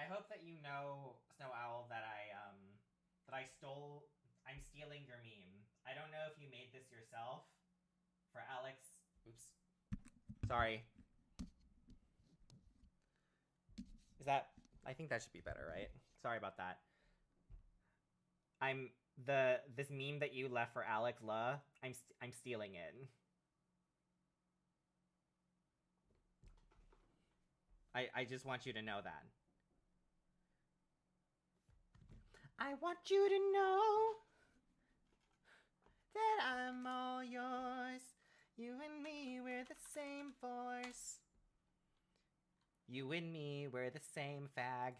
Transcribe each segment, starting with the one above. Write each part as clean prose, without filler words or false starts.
I hope that you know, Snow Owl, that I'm stealing your meme. I don't know if you made this yourself for Alex. Oops. Sorry. Is that? I think that should be better, right? Sorry about that. This meme that you left for Alex La. I'm stealing it. I just want you to know that. I want you to know that I'm all yours. You and me, we're the same force. You and me, we're the same fag.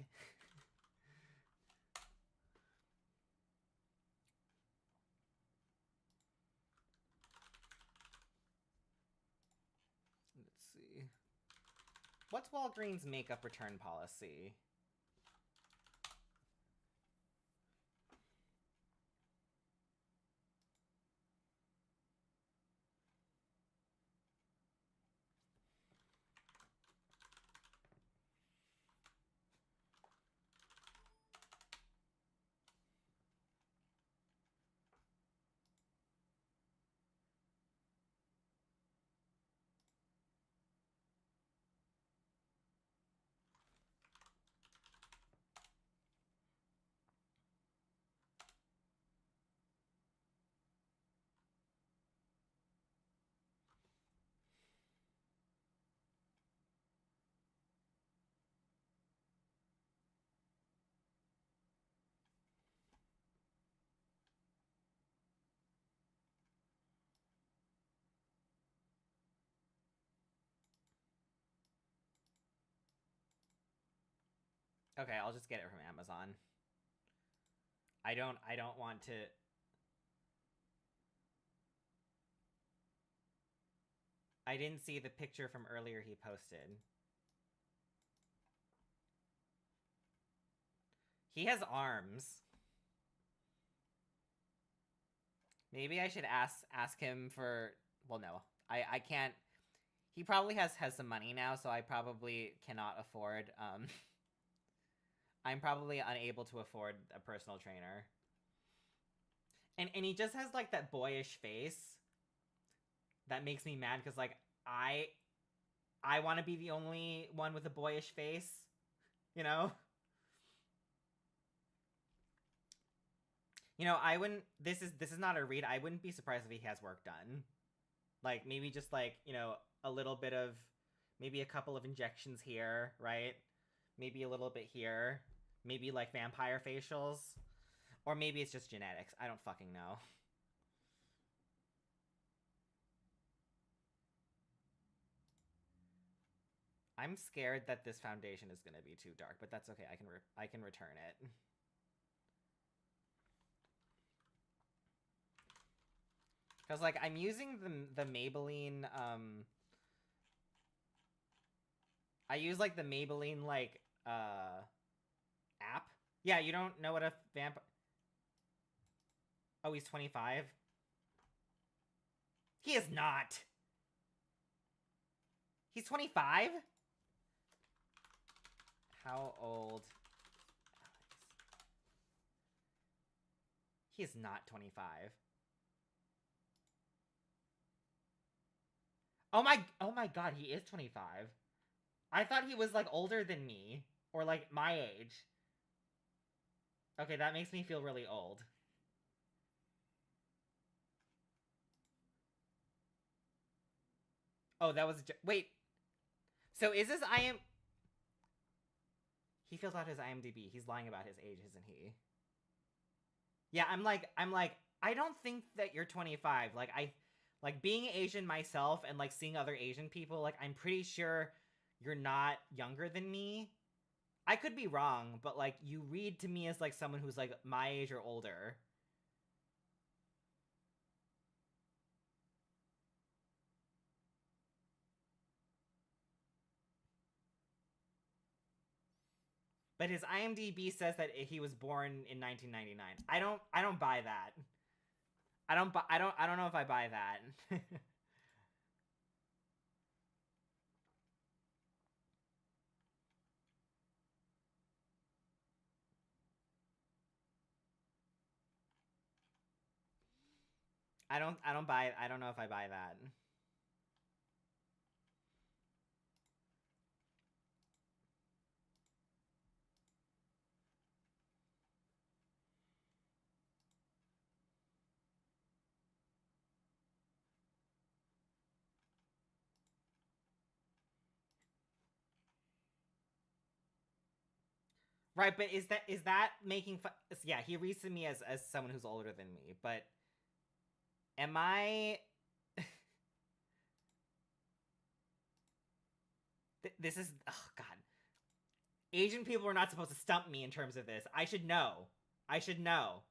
Let's see. What's Walgreens' makeup return policy? Okay, I'll just get it from Amazon. I don't want to. I didn't see the picture from earlier he posted. He has arms. Maybe I should ask him for. Well, no, I can't. He probably has some money now, so I probably cannot afford. I'm probably unable to afford a personal trainer. And he just has like that boyish face that makes me mad because like I want to be the only one with a boyish face, you know. I wouldn't. This is not a read. I wouldn't be surprised if he has work done. Like maybe just like a little bit of, maybe a couple of injections here, right? Maybe a little bit here. Maybe like vampire facials, or maybe it's just genetics. I don't fucking know. I'm scared that this foundation is gonna be too dark, but that's okay. I can return it. Cause like I'm using the Maybelline I use like the Maybelline like app. Yeah, you don't know what a vamp. Oh, he's 25. He is not. He's 25. How old? He is not 25. Oh my god, he is 25. I thought he was like older than me or like my age. Okay, that makes me feel really old. Oh, that was wait. So is this I am He fills out his IMDb. He's lying about his age, isn't he? Yeah, I'm like I don't think that you're 25. Like being Asian myself and like seeing other Asian people, like I'm pretty sure you're not younger than me. I could be wrong, but like you read to me as like someone who's like my age or older. But his IMDb says that he was born in 1999. I don't buy that. I don't know if I buy that. I don't know if I buy that. Right, but is that making fun? Yeah, he reads to me as someone who's older than me, but am I? This is, oh god. Asian people are not supposed to stump me in terms of this. I should know. I should know.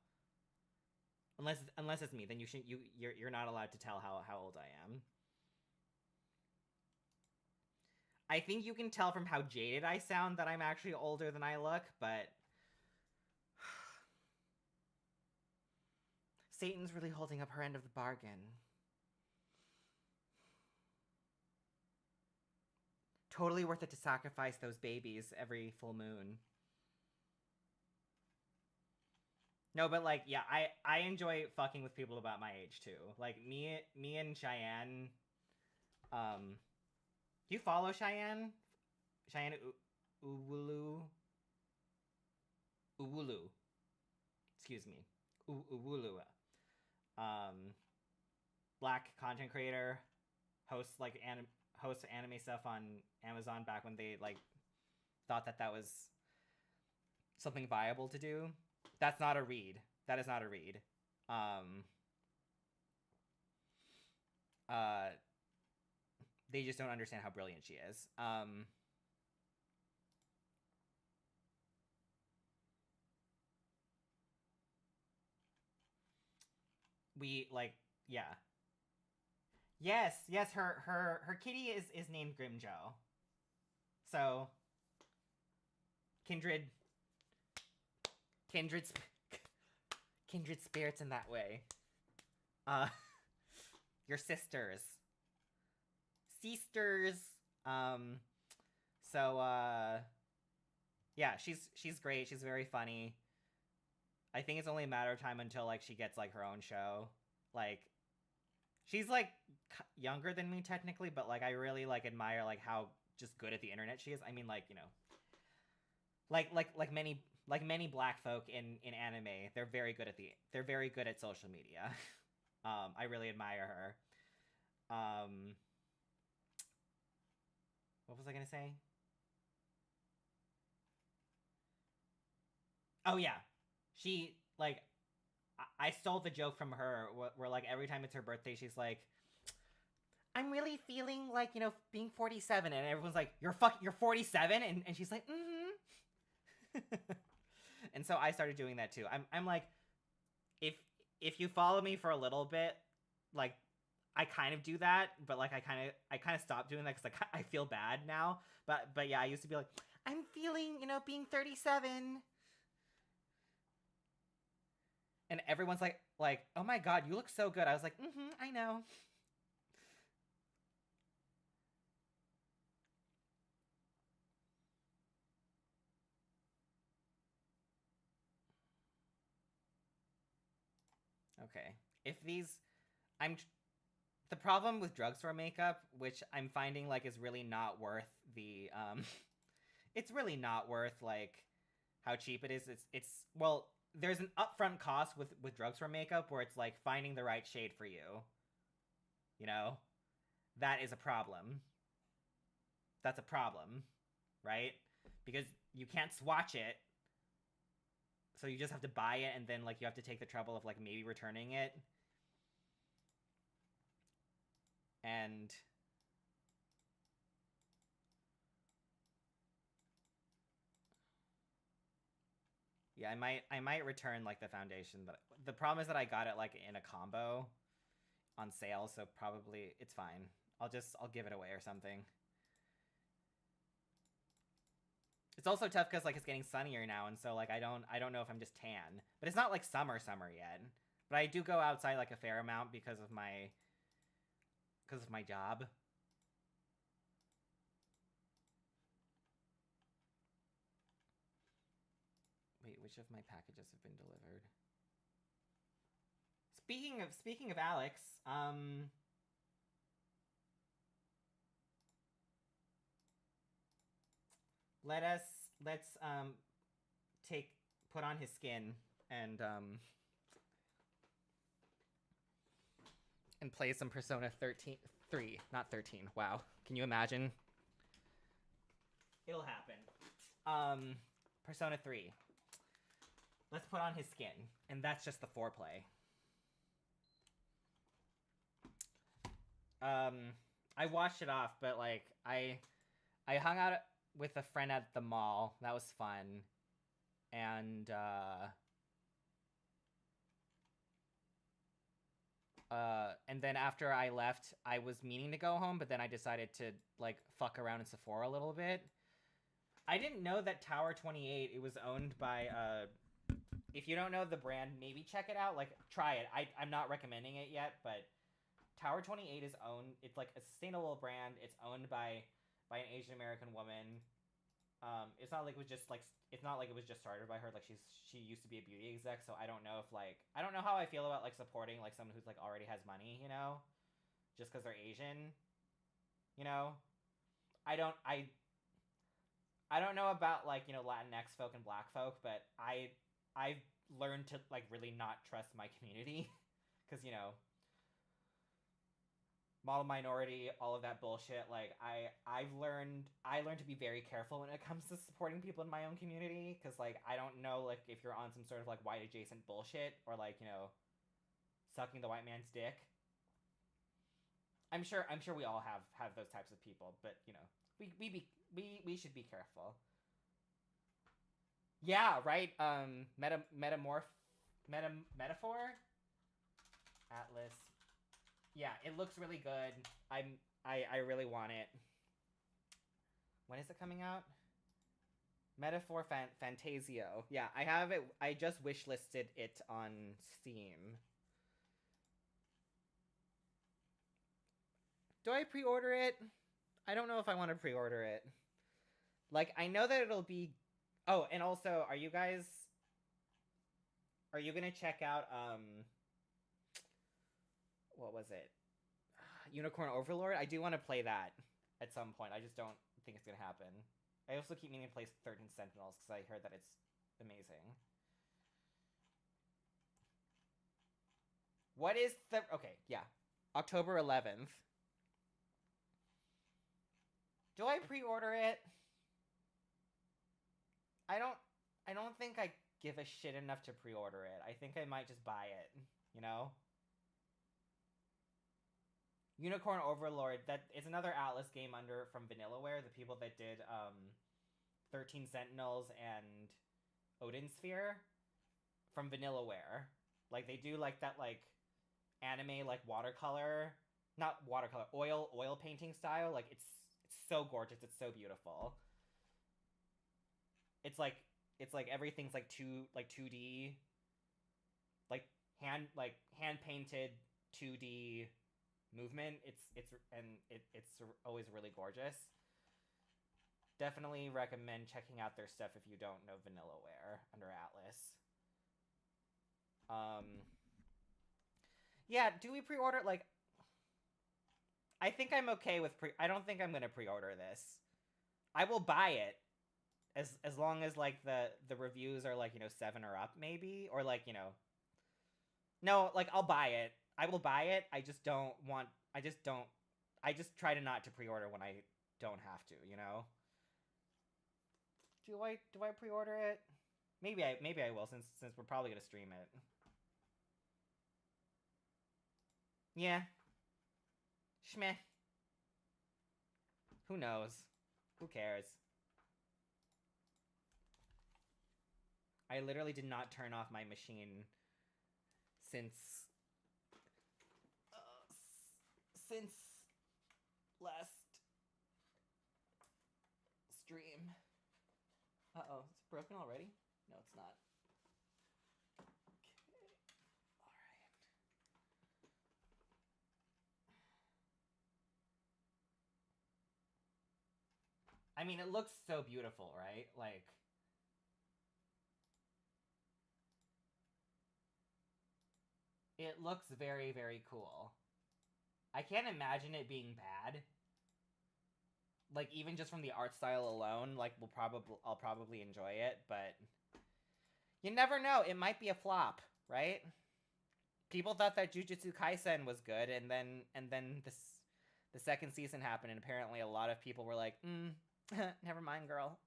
Unless it's me, then you're not allowed to tell how old I am. I think you can tell from how jaded I sound that I'm actually older than I look, but Satan's really holding up her end of the bargain. Totally worth it to sacrifice those babies every full moon. No, but like, yeah, I enjoy fucking with people about my age too. Like me and Cheyenne. Do you follow Cheyenne? Cheyenne Uwulu. Uwulu. Excuse me. Uwulu. Um, Black content creator, hosts like hosts anime stuff on Amazon back when they like thought that was something viable to do. That's not a read. That is not a read. Uh, they just don't understand how brilliant she is. We like, yeah. Yes, her kitty is named Grimjoe. So kindred kindred kindred spirits in that way. Uh your sisters. Sisters. Um so yeah, she's great. She's very funny. I think it's only a matter of time until like she gets like her own show. Like she's like younger than me technically, but like I really like admire like how just good at the internet she is. I mean, like, you know, like many black folk in anime, they're very good at social media. I really admire her. What was I gonna say? Oh yeah, she like I stole the joke from her where like every time it's her birthday, she's like, I'm really feeling like, you know, being 47, and everyone's like, you're 47, and she's like, and so I started doing that too. I'm like, if if you follow me for a little bit, like I kind of do that, but like I kind of stopped doing that because like I feel bad now. But yeah, I used to be like, I'm feeling, you know, being 37, and everyone's like, oh my god, you look so good. I was like, I know. Okay, if these, I'm the problem with drugstore makeup, which I'm finding like is really not worth the it's really not worth like how cheap it is. It's well, there's an upfront cost with drugstore makeup where it's like finding the right shade for you. You know, that is a problem. That's a problem, right? Because you can't swatch it, so you just have to buy it, and then like you have to take the trouble of like maybe returning it. And yeah, I might return like the foundation, but the problem is that I got it like in a combo on sale, so probably it's fine. I'll give it away or something. It's also tough because like it's getting sunnier now, and so like I don't know if I'm just tan, but it's not like summer yet. But I do go outside like a fair amount because of my job. Wait, which of my packages have been delivered? speaking of Alex, let's take put on his skin and play some Persona 13 3, not 13. Wow. Can you imagine? It'll happen. Persona 3. Let's put on his skin, and that's just the foreplay. I watched it off, but like I hung out with a friend at the mall. That was fun. And then after I left, I was meaning to go home, but then I decided to like fuck around in Sephora a little bit. I didn't know that Tower 28, it was owned by if you don't know the brand, maybe check it out. Like try it. I'm not recommending it yet, but Tower 28 is owned. It's like a sustainable brand. It's owned by an Asian American woman. It's not like it was just like it's not like it was just started by her. Like she used to be a beauty exec, so I don't know if like I don't know how I feel about like supporting like someone who's like already has money, you know, just because they're Asian, you know. I don't know about like, you know, Latinx folk and Black folk, but I've learned to like really not trust my community because you know, model minority, all of that bullshit. Like I learned to be very careful when it comes to supporting people in my own community because like I don't know like if you're on some sort of like white adjacent bullshit or like, you know, sucking the white man's dick. I'm sure we all have those types of people, but you know, we should be careful. Yeah, right. Metaphor Atlas. Yeah, it looks really good. I really want it. When is it coming out? Metaphor Fantasio. Yeah, I have it. I just wishlisted it on Steam. Do I pre-order it? I don't know if I want to pre-order it. Like, I know that it'll be... Oh, and also, are you guys... Are you gonna check out, what was it? Unicorn Overlord? I do want to play that at some point. I just don't think it's gonna happen. I also keep meaning to play 13 Sentinels because I heard that it's amazing. What is the... Okay, yeah. October 11th. Do I pre-order it? I don't think I give a shit enough to pre-order it. I think I might just buy it, you know? Unicorn Overlord, that is another Atlas game under from Vanillaware, the people that did 13 Sentinels and Odin Sphere from Vanillaware. Like they do like that like anime like watercolor, not watercolor, oil painting style. Like it's so gorgeous, it's so beautiful. It's like everything's like 2D, like hand painted 2D movement. It's always really gorgeous. Definitely recommend checking out their stuff if you don't know Vanillaware under Atlas. Yeah, do we pre-order? Like, I think I'm okay with I don't think I'm gonna pre-order this. I will buy it as long as like the reviews are like, you know, 7 or up maybe, or like, you know, no, like I'll buy it. I will buy it. I just try to not to pre-order when I don't have to, you know. Do I pre-order it? Maybe I will since we're probably gonna stream it. Yeah. Schmeh. Who knows? Who cares? I literally did not turn off my machine since last stream. Uh-oh, is it broken already? No, it's not. Okay. All right. I mean, it looks so beautiful, right? Like, It looks very, very cool. I can't imagine it being bad. Like, even just from the art style alone, like, I'll probably enjoy it, but you never know. It might be a flop, right? People thought that Jujutsu Kaisen was good, and then the second season happened, and apparently a lot of people were like, never mind, girl.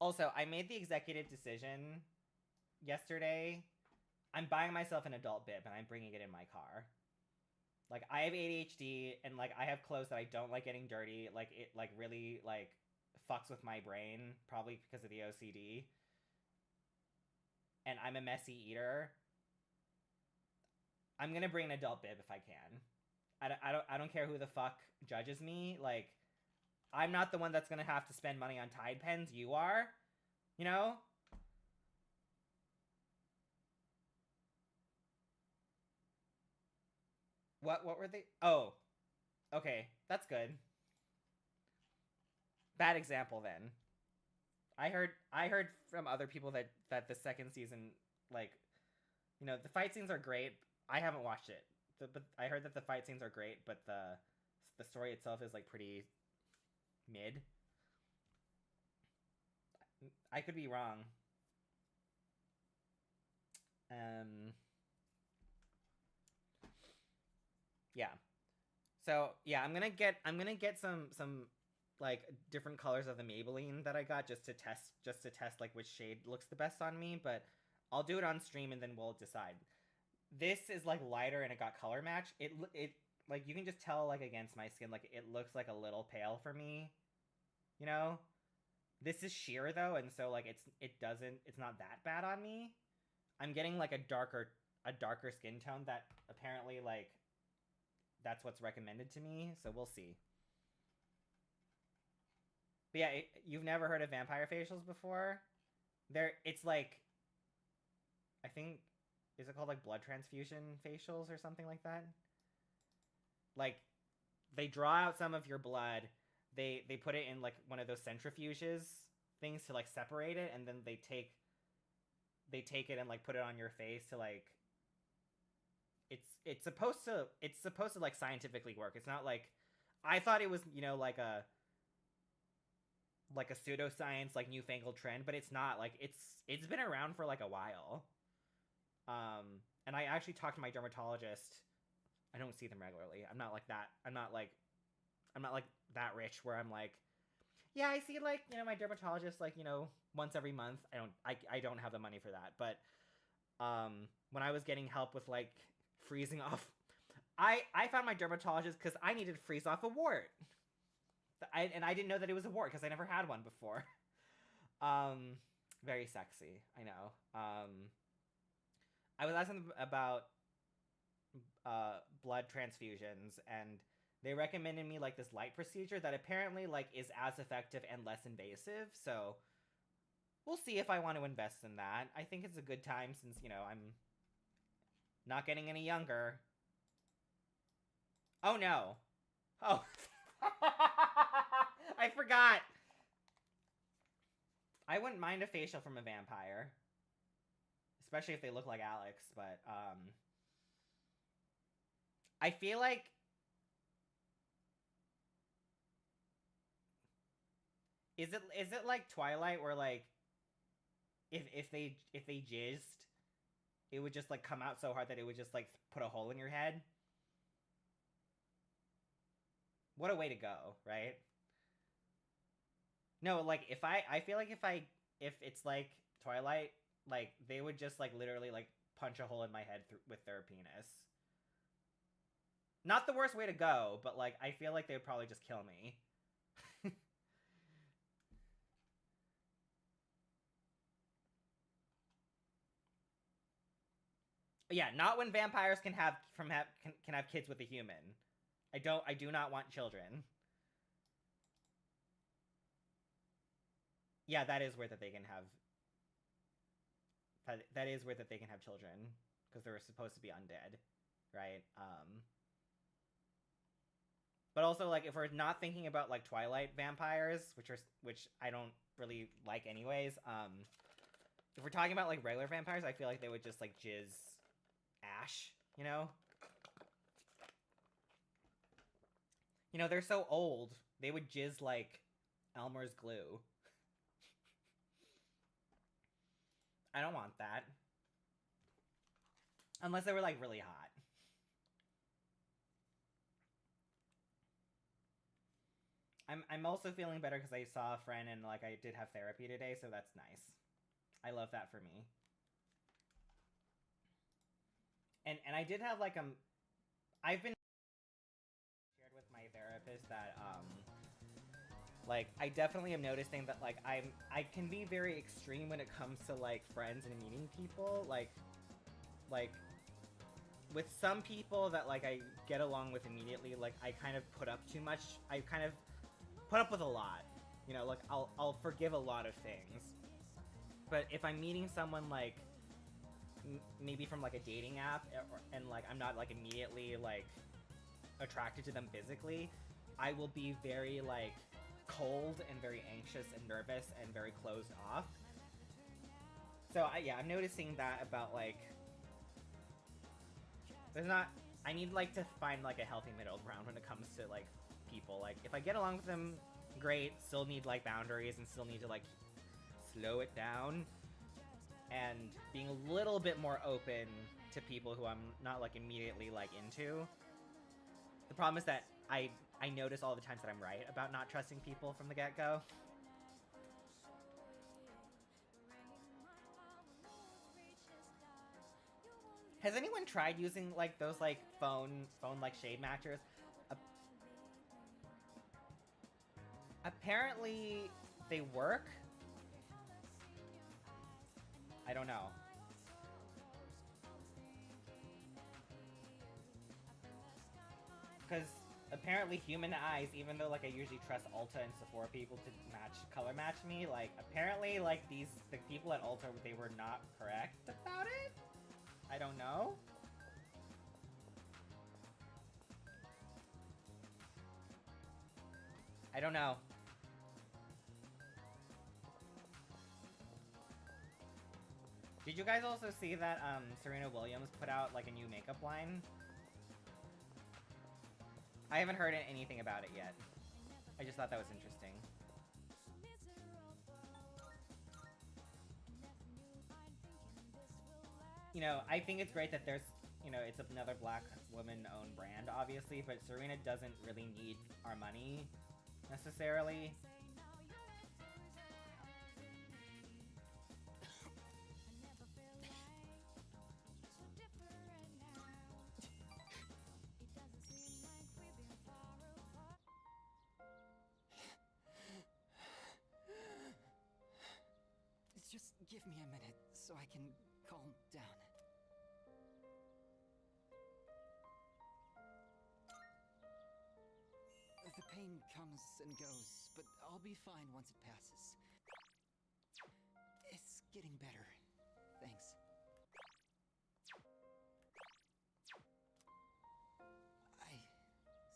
Also, I made the executive decision yesterday. I'm buying myself an adult bib, and I'm bringing it in my car. Like, I have ADHD, and, like, I have clothes that I don't like getting dirty. Like, it, like, really, like, fucks with my brain, probably because of the OCD. And I'm a messy eater. I'm gonna bring an adult bib if I can. I don't care who the fuck judges me. Like, I'm not the one that's gonna have to spend money on Tide pens. You are, you know. What were they? Oh, okay, that's good. Bad example then. I heard from other people that the second season, like, you know, the fight scenes are great. I haven't watched it, but I heard that the fight scenes are great, but the story itself is like pretty mid. I could be wrong. Um, yeah. So yeah, I'm gonna get some like different colors of the Maybelline that I got just to test like which shade looks the best on me. But I'll do it on stream and then we'll decide. This is like lighter and it got color match. It like you can just tell like against my skin like it looks like a little pale for me. You know, this is sheer though, and so like it's not that bad on me. I'm getting like a darker skin tone that apparently like that's what's recommended to me. So we'll see. But yeah, you've never heard of vampire facials before? It's like I think is it called like blood transfusion facials or something like that? Like they draw out some of your blood, they put it in like one of those centrifuges things to like separate it, and then they take it and like put it on your face to like it's supposed to like scientifically work. It's not like I thought it was, like a pseudoscience like newfangled trend, but it's not. Like it's been around for like a while. And I actually talked to my dermatologist. I don't see them regularly. I'm not like that. I'm not like that rich where I'm like, yeah, I see like, my dermatologist like, once every month. I don't have the money for that. But when I was getting help with like freezing off, I found my dermatologist because I needed to freeze off a wart. And I didn't know that it was a wart because I never had one before. Very sexy, I know. I was asking about blood transfusions, and they recommended me like this light procedure that apparently like is as effective and less invasive. So we'll see if I want to invest in that. I think it's a good time since I'm not getting any younger. Oh no. Oh. I forgot. I wouldn't mind a facial from a vampire, especially if they look like Alex, but I feel like is it like Twilight where like if they jizzed, it would just like come out so hard that it would just like put a hole in your head? What a way to go, right? No, like I feel like if it's like Twilight, like they would just like literally like punch a hole in my head with their penis. Not the worst way to go, but like I feel like they would probably just kill me. Yeah, not when vampires can have kids with a human. I do not want children. Yeah, that is weird that they can have that is weird that they can have children because they're supposed to be undead, right? But also like if we're not thinking about like Twilight vampires, which I don't really like anyways, If we're talking about like regular vampires, I feel like they would just like jizz ash, you know? You know, they're so old. They would jizz like Elmer's glue. I don't want that. Unless they were like really hot. I'm also feeling better because I saw a friend and like I did have therapy today, so that's nice. I love that for me. And I did have like I've been shared with my therapist that like I definitely am noticing that like I can be very extreme when it comes to like friends and meeting people, like with some people that like I get along with immediately, like I kind of put up too much. I kind of put up with a lot, you know, like I'll forgive a lot of things. But if I'm meeting someone like maybe from like a dating app and like I'm not like immediately like attracted to them physically, I will be very like cold and very anxious and nervous and very closed off. So yeah, I'm noticing that about like there's not. I need like to find like a healthy middle ground when it comes to like people. Like if I get along with them, great. Still need like boundaries and still need to like slow it down and being a little bit more open to people who I'm not like immediately like into. The problem is that I notice all the times that I'm right about not trusting people from the get-go. Has anyone tried using like those like phone like shade matchers? Apparently they work. I don't know. Because apparently human eyes, even though like I usually trust Ulta and Sephora people to color match me, like apparently like the people at Ulta, they were not correct about it. I don't know. I don't know. Did you guys also see that Serena Williams put out like a new makeup line? I haven't heard anything about it yet. I just thought that was interesting. You know, I think it's great that there's, you know, it's another black woman-owned brand, obviously, but Serena doesn't really need our money, necessarily. Just give me a minute so I can calm down. The pain comes and goes, but I'll be fine once it passes. It's getting better. Thanks. I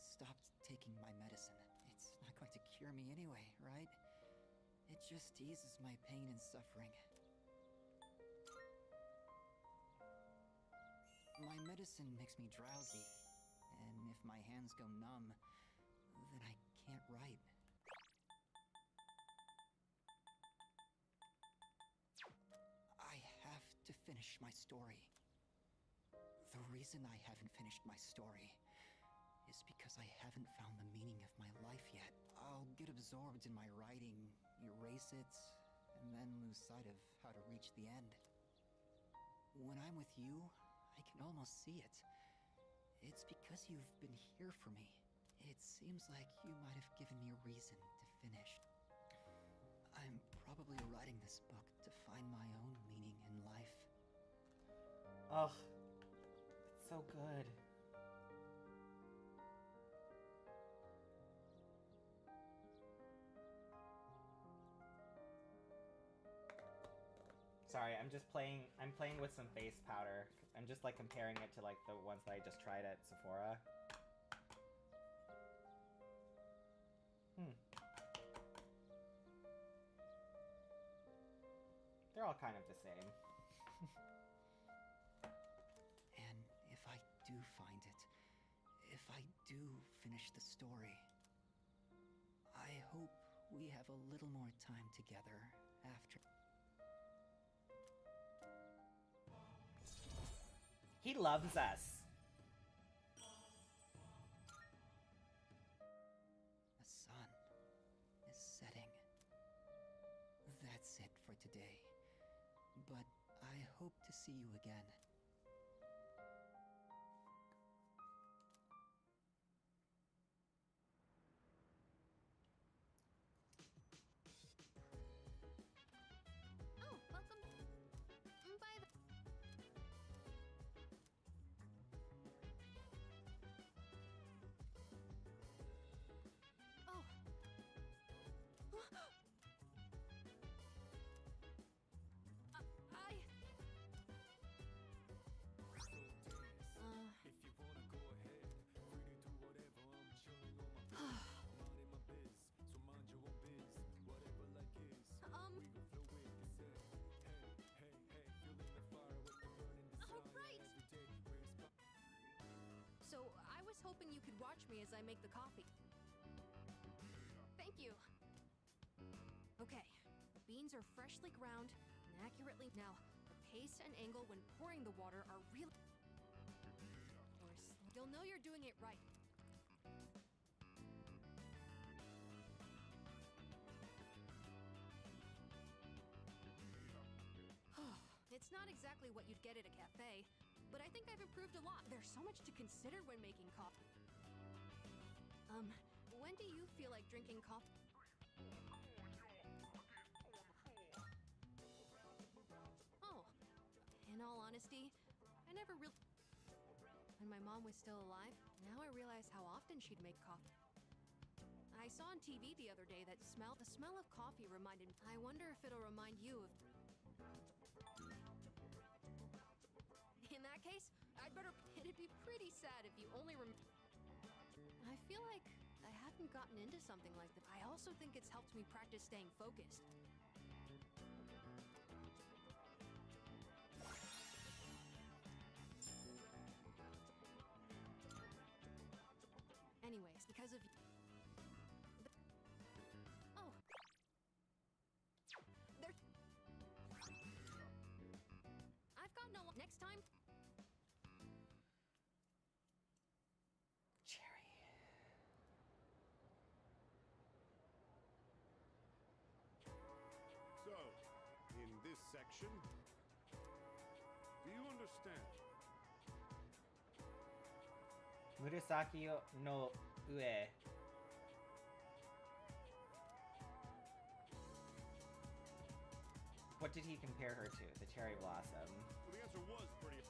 stopped taking my medicine. It's not going to cure me anyway, right? It just eases my pain and suffering. My medicine makes me drowsy, and if my hands go numb, then I can't write. I have to finish my story. The reason I haven't finished my story is because I haven't found the meaning of my life yet. I'll get absorbed in my writing, erase it, and then lose sight of how to reach the end. When I'm with you, I can almost see it. It's because you've been here for me. It seems like you might have given me a reason to finish. I'm probably writing this book to find my own meaning in life. Ugh. It's so good. Sorry, I'm playing with some face powder. I'm just like comparing it to like the ones that I just tried at Sephora. They're all kind of the same. And if I do find it, if I do finish the story, I hope we have a little more time together after. He loves us. The sun is setting. That's it for today. But I hope to see you again. Oh, welcome. By the... Oh. I... Oh, right. So, I was hoping you could watch me as I make the coffee. Thank you. Okay, beans are freshly ground and accurately. Now, the pace and angle when pouring the water are really. You'll know you're doing it right. It's not exactly what you'd get at a cafe, but I think I've improved a lot. There's so much to consider when making coffee. When do you feel like drinking coffee? Oh, in all honesty, I never really... When my mom was still alive, now I realize how often she'd make coffee. I saw on TV the other day that the smell of coffee reminded me. I wonder if it'll remind you of... In that case, I'd better... It'd be pretty sad if you only I feel like I haven't gotten into something like that. I also think it's helped me practice staying focused. Anyways, because of... Oh. There... I've got no... Next time... So, in this section, do you understand? Murasaki no ue. What did he compare her to? The cherry blossom. Well, the answer was pretty...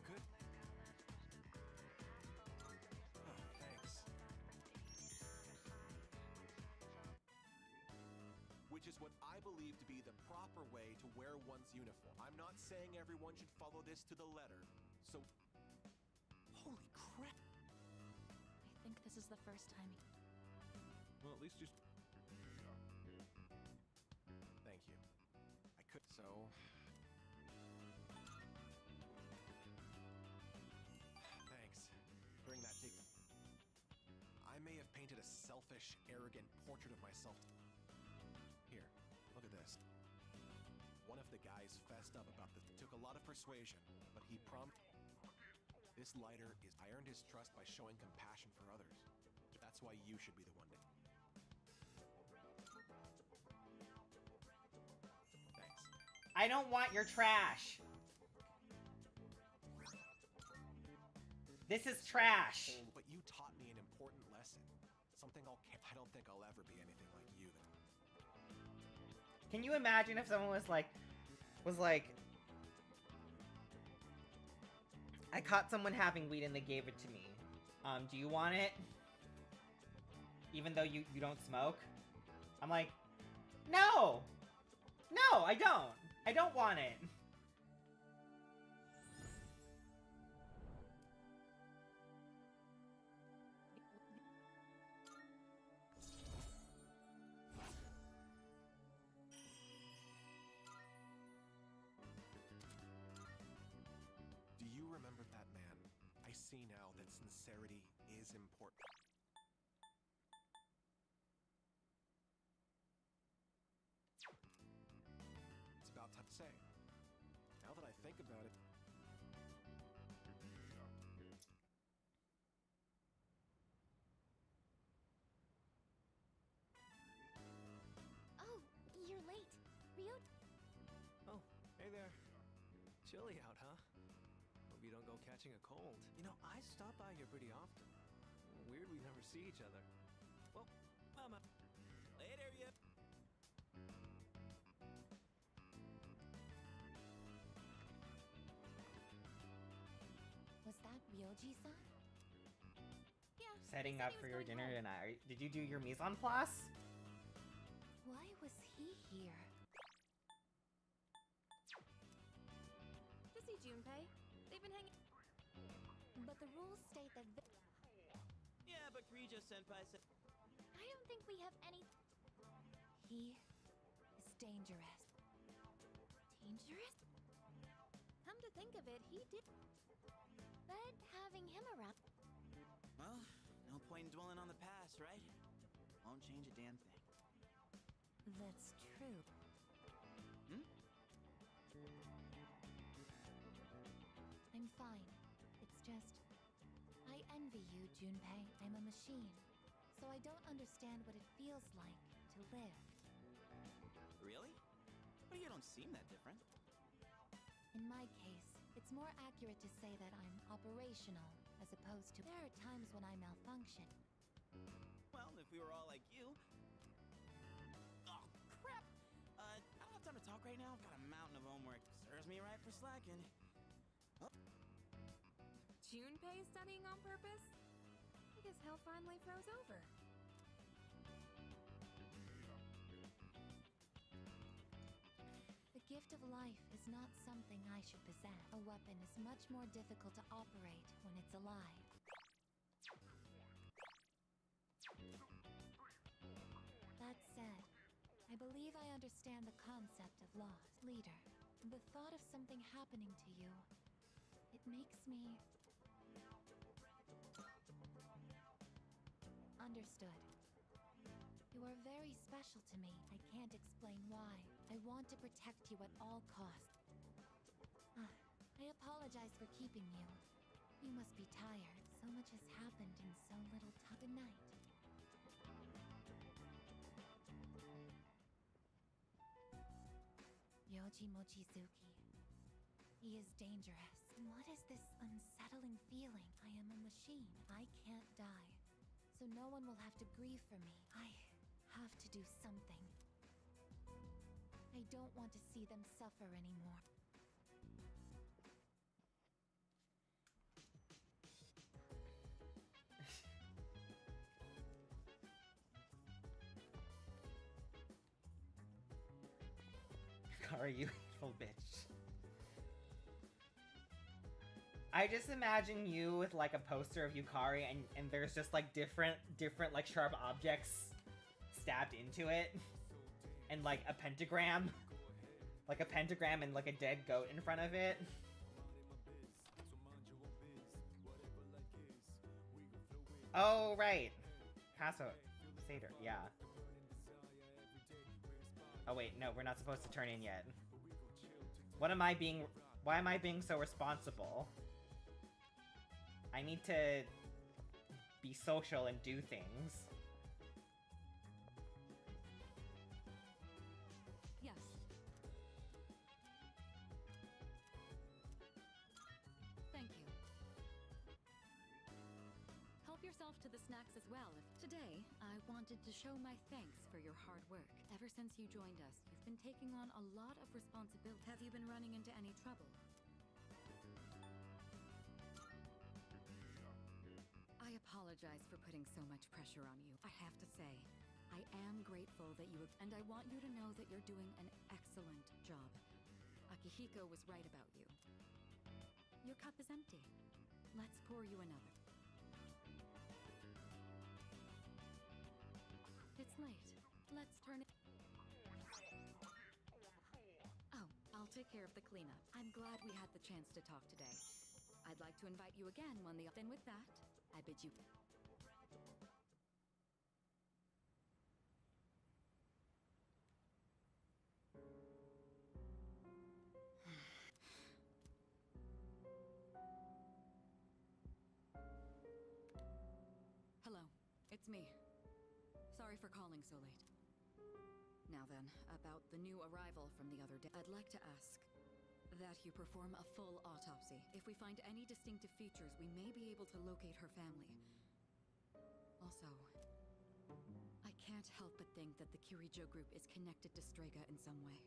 Good. Oh, thanks. Which is what I believe to be the proper way to wear one's uniform. I'm not saying everyone should follow this to the letter, so... Holy crap! I think this is the first time... Well, at least just... Thank you. I could... So... Thanks. Bring that to... I may have painted a selfish, arrogant portrait of myself. Here, look at this. One of the guys fessed up about this. Took a lot of persuasion, but he This lighter I earned his trust by showing compassion for others. That's why you should be the one to... Thanks. I don't want your trash. This is trash. But you taught me an important lesson. Something I don't think I'll ever be anything like you. Can you imagine if someone was like, I caught someone having weed and they gave it to me. Do you want it? Even though you don't smoke? I'm like, no! No, I don't! I don't want it! Do you remember that man? I see now that sincerity is important. It's about time to say. Now that I think about it. Oh, you're late. Ryo? Oh, hey there. Chilly out, huh? Hope you don't go catching a cold. You know, I stop by here pretty often. Weird we never see each other. Well, Mama. Later, you. Was that Ryoji-san? Yeah. Setting said up he for was your going dinner home. tonight. Did you do your mise en place? Why was he here? To see Junpei. They've been hanging. But the rules state that Yeah, but Rijo-senpai said... I don't think we have any... He is dangerous. Dangerous? Come to think of it, he did. But having him around... Well, no point in dwelling on the past, right? Won't change a damn thing. That's true. Hmm? I'm fine. It's just... I envy you, Junpei. I'm a machine. So I don't understand what it feels like to live. Really? Well, you don't seem that different. In my case, it's more accurate to say that I'm operational, as opposed to... There are times when I malfunction. Well, if we were all like you... Oh, crap! I don't have time to talk right now. I've got a mountain of homework. Serves me right for slacking. Oh, Junpei studying on purpose? I guess hell finally froze over. The gift of life is not something I should possess. A weapon is much more difficult to operate when it's alive. That said, I believe I understand the concept of loss. Leader, the thought of something happening to you, it makes me... Understood. You are very special to me. I can't explain why. I want to protect you at all costs. I apologize for keeping you. You must be tired. So much has happened in so little time. Good night. Yoji Mochizuki. He is dangerous. What is this unsettling feeling? I am a machine. I can't die. So no one will have to grieve for me. I have to do something. I don't want to see them suffer anymore. Kara, you hateful bitch. I just imagine you with like a poster of Yukari and there's just like different like sharp objects stabbed into it. And like a pentagram. Like a pentagram and like a dead goat in front of it. Oh, right. Casso Seder, yeah. Oh wait, no, we're not supposed to turn in yet. Why am I being so responsible? I need to be social and do things. Yes. Thank you. yourself to the snacks as well. Today, I wanted to show my thanks for your hard work. Ever since you joined us, you've been taking on a lot of responsibility. Have you been running into any trouble? I apologize for putting so much pressure on you. I have to say, I am grateful that you and I want you to know that you're doing an excellent job. Akihiko was right about you. Your cup is empty. Let's pour you another. It's late. Let's turn it. Oh, I'll take care of the cleanup. I'm glad we had the chance to talk today. I'd like to invite you again when the. Then with that, I bid you. Hello, it's me. Sorry for calling so late. Now then, about the new arrival from the other day. I'd like to ask that you perform a full autopsy. If we find any distinctive features, we may be able to locate her family. Also, I can't help but think that the Kirijo group is connected to Strega in some way.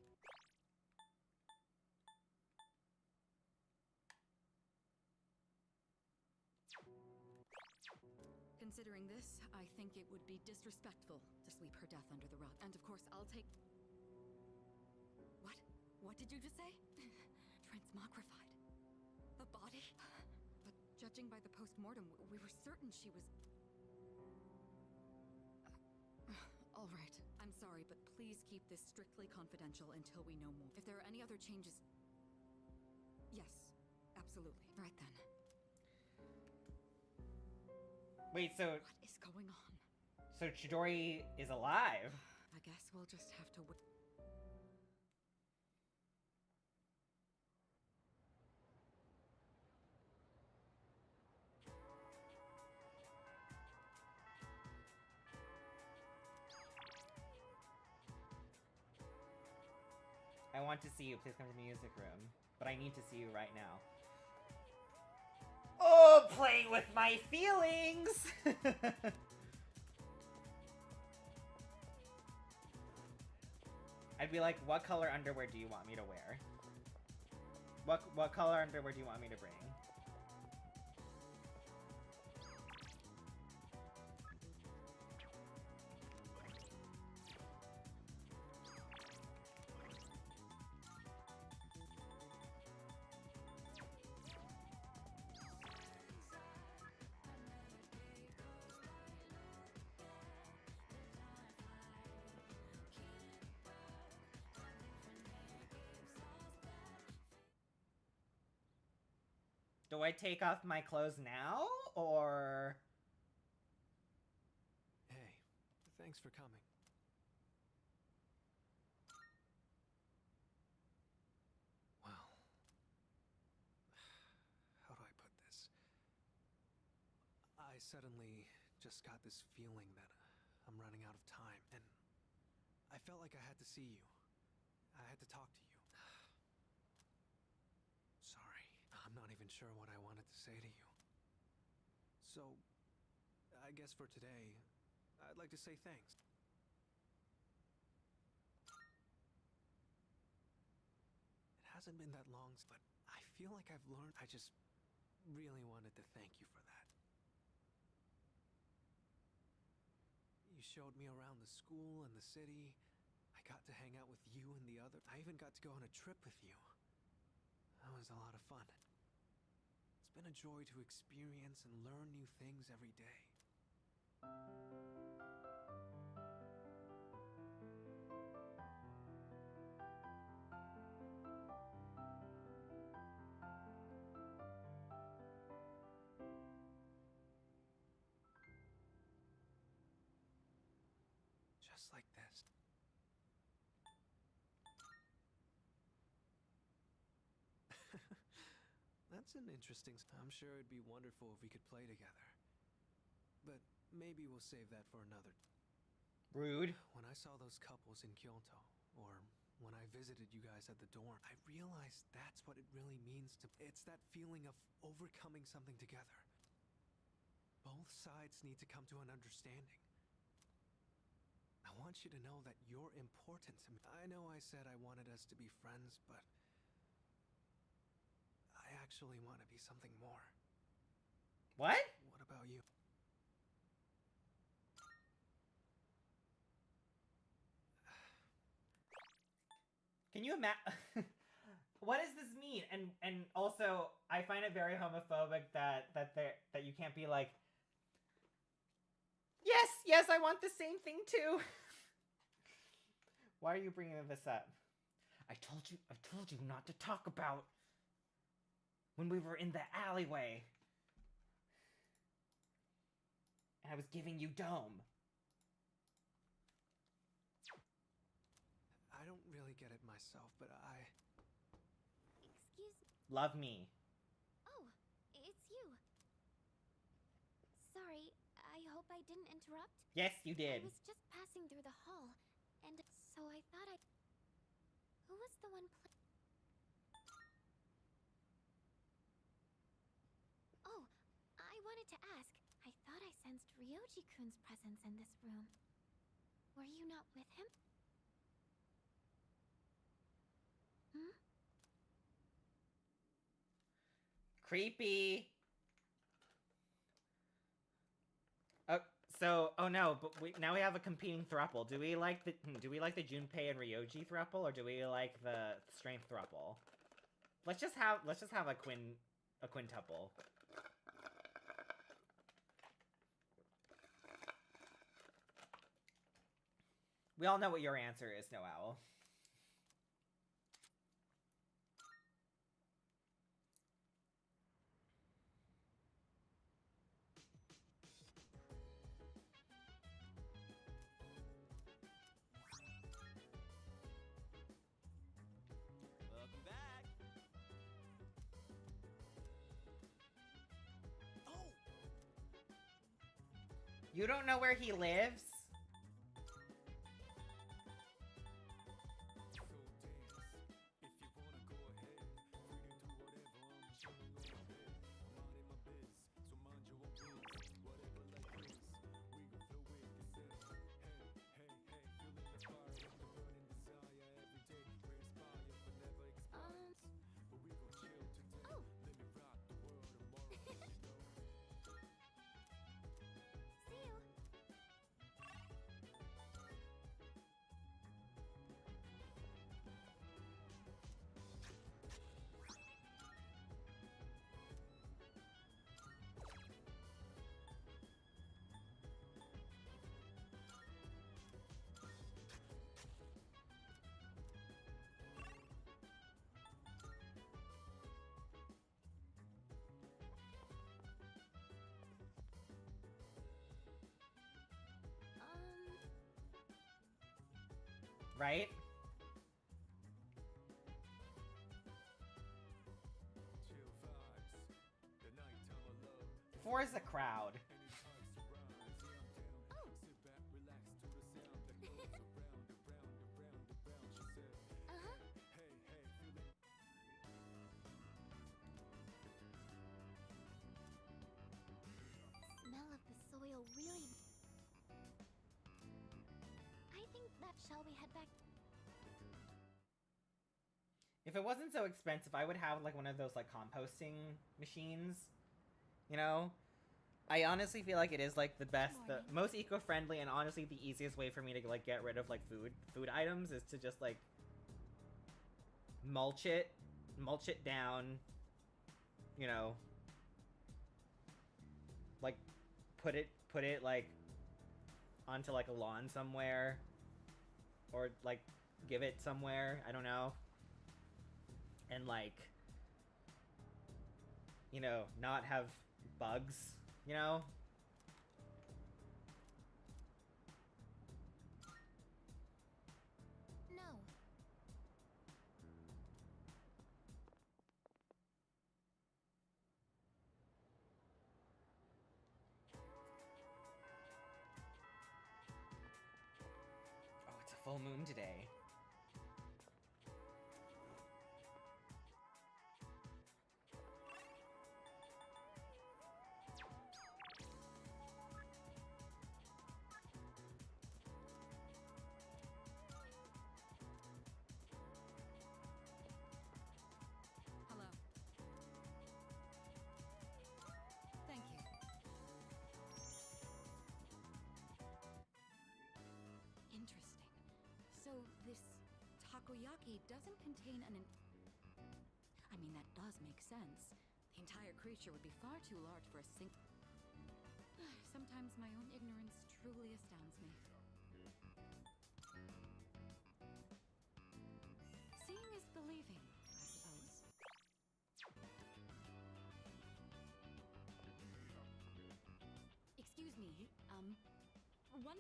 Considering this, I think it would be disrespectful to sweep her death under the rug. And of course, I'll take... What? What did you just say? Transmogrified. The body? But judging by the post-mortem, we were certain she was... All right. I'm sorry, but please keep this strictly confidential until we know more. If there are any other changes... Yes, absolutely. Right then. Wait, so... What is going on? So Chidori is alive? I guess we'll just have to wait. I want to see you. Please come to the music room. But I need to see you right now. Oh, playing with my feelings! I'd be like, what color underwear do you want me to wear? What color underwear do you want me to bring? Do I take off my clothes now, or...? Hey, thanks for coming. Well... How do I put this? I suddenly just got this feeling that I'm running out of time, and I felt like I had to see you. I had to talk to you. I'm not even sure what I wanted to say to you. So, I guess for today, I'd like to say thanks. It hasn't been that long, but I feel like I've learned. I just really wanted to thank you for that. You showed me around the school and the city. I got to hang out with you and the other. I even got to go on a trip with you. That was a lot of fun. It's been a joy to experience and learn new things every day. Just like this. That's an interesting... I'm sure it'd be wonderful if we could play together. But maybe we'll save that for another... Rude. When I saw those couples in Kyoto, or when I visited you guys at the dorm, I realized that's what it really means to... It's that feeling of overcoming something together. Both sides need to come to an understanding. I want you to know that you're important to me. I know I said I wanted us to be friends, but I actually want to be something more. What? What about you? Can you imagine? What does this mean? And also, I find it very homophobic that you can't be like, yes, I want the same thing too. Why are you bringing this up? I told you not to talk about when we were in the alleyway. And I was giving you dome. I don't really get it myself, but Excuse me. Love me. Oh, it's you. Sorry, I hope I didn't interrupt. Yes, you I did. was just passing through the hall, and so I thought I... Who was the one Oh, I wanted to ask. I thought I sensed Ryoji-kun's presence in this room. Were you not with him? Hmm? Creepy. Oh no, but now we have a competing throuple. Do we like the Junpei and Ryoji throuple, or do we like the strength throuple? Let's just have a quintuple. We all know what your answer is, No Owl. Welcome back. Oh, You don't know where he lives? Oh. See you. Right? Four is a crowd. Smell of the soil really... I think that shall we head back? If it wasn't so expensive, I would have like one of those like composting machines. You know? I honestly feel like it is like the best, the most eco-friendly, and honestly the easiest way for me to like get rid of like food items is to just like mulch it down, you know, like put it like onto like a lawn somewhere, or like give it somewhere, I don't know, and like, you know, not have bugs, you know? No. Oh, it's a full moon today. So this takoyaki doesn't contain an... I mean, that does make sense. The entire creature would be far too large for a Sometimes my own ignorance truly astounds me. Seeing is believing, I suppose. Excuse me, one...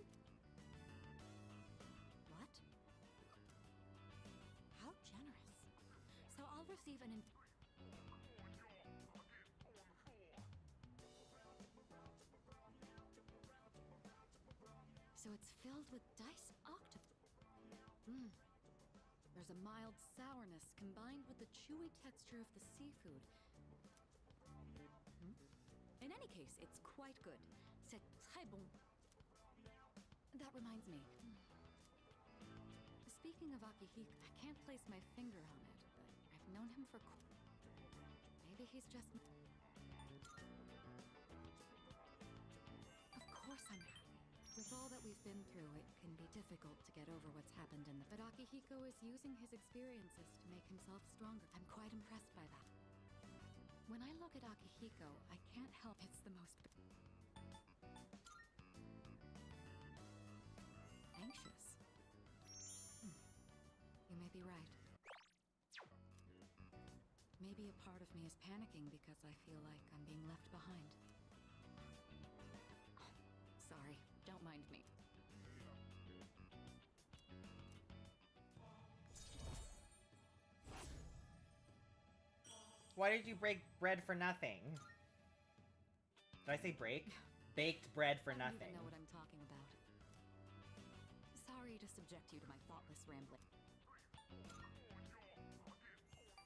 What? How generous. So I'll receive an... So it's filled with diced octopus. There's a mild sourness combined with the chewy texture of the seafood. In any case, it's quite good. C'est très bon. That reminds me. Speaking of Akihiko, I can't place my finger on it, but I've known him for... Maybe he's just... Of course I'm happy. With all that we've been through, it can be difficult to get over what's happened in the... But Akihiko is using his experiences to make himself stronger. I'm quite impressed by that. When I look at Akihiko, I can't help... It's the most... Anxious. You may be right. Maybe a part of me is panicking because I feel like I'm being left behind. Sorry, don't mind me. Why did you break bread for nothing? Did I say break? Baked bread for I don't nothing. even know what I'm talking about. Sorry to subject you to my thoughtless rambling.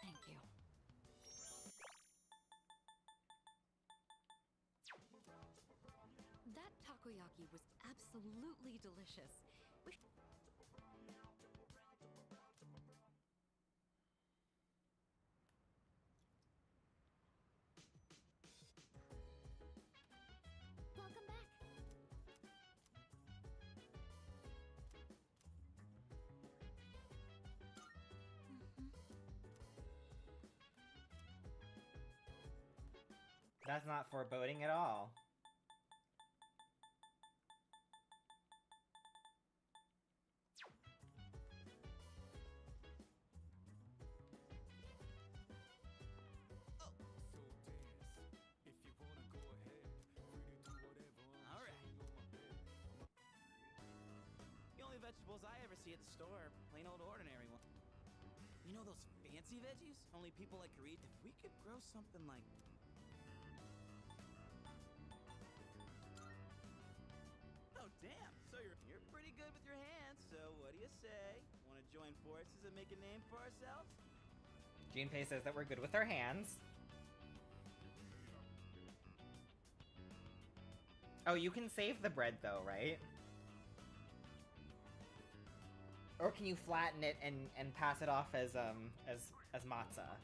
Thank you. That takoyaki was absolutely delicious. Welcome back. That's not foreboding at all. Alright. The only vegetables I ever see at the store are plain old ordinary ones. You know those fancy veggies only people like to eat? If we could grow something like... Oh, damn. So you're pretty good with your hands. So what do you say? Want to join forces and make a name for ourselves? Junpei says that we're good with our hands. Oh, you can save the bread though, right? Or can you flatten it and pass it off as matzah?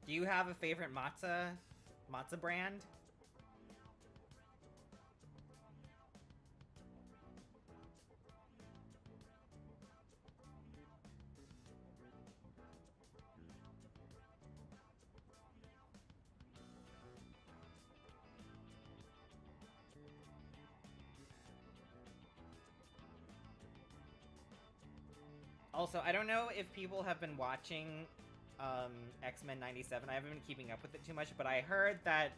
Do you have a favorite matzah brand? Also, I don't know if people have been watching X-Men 97. I haven't been keeping up with it too much, but I heard that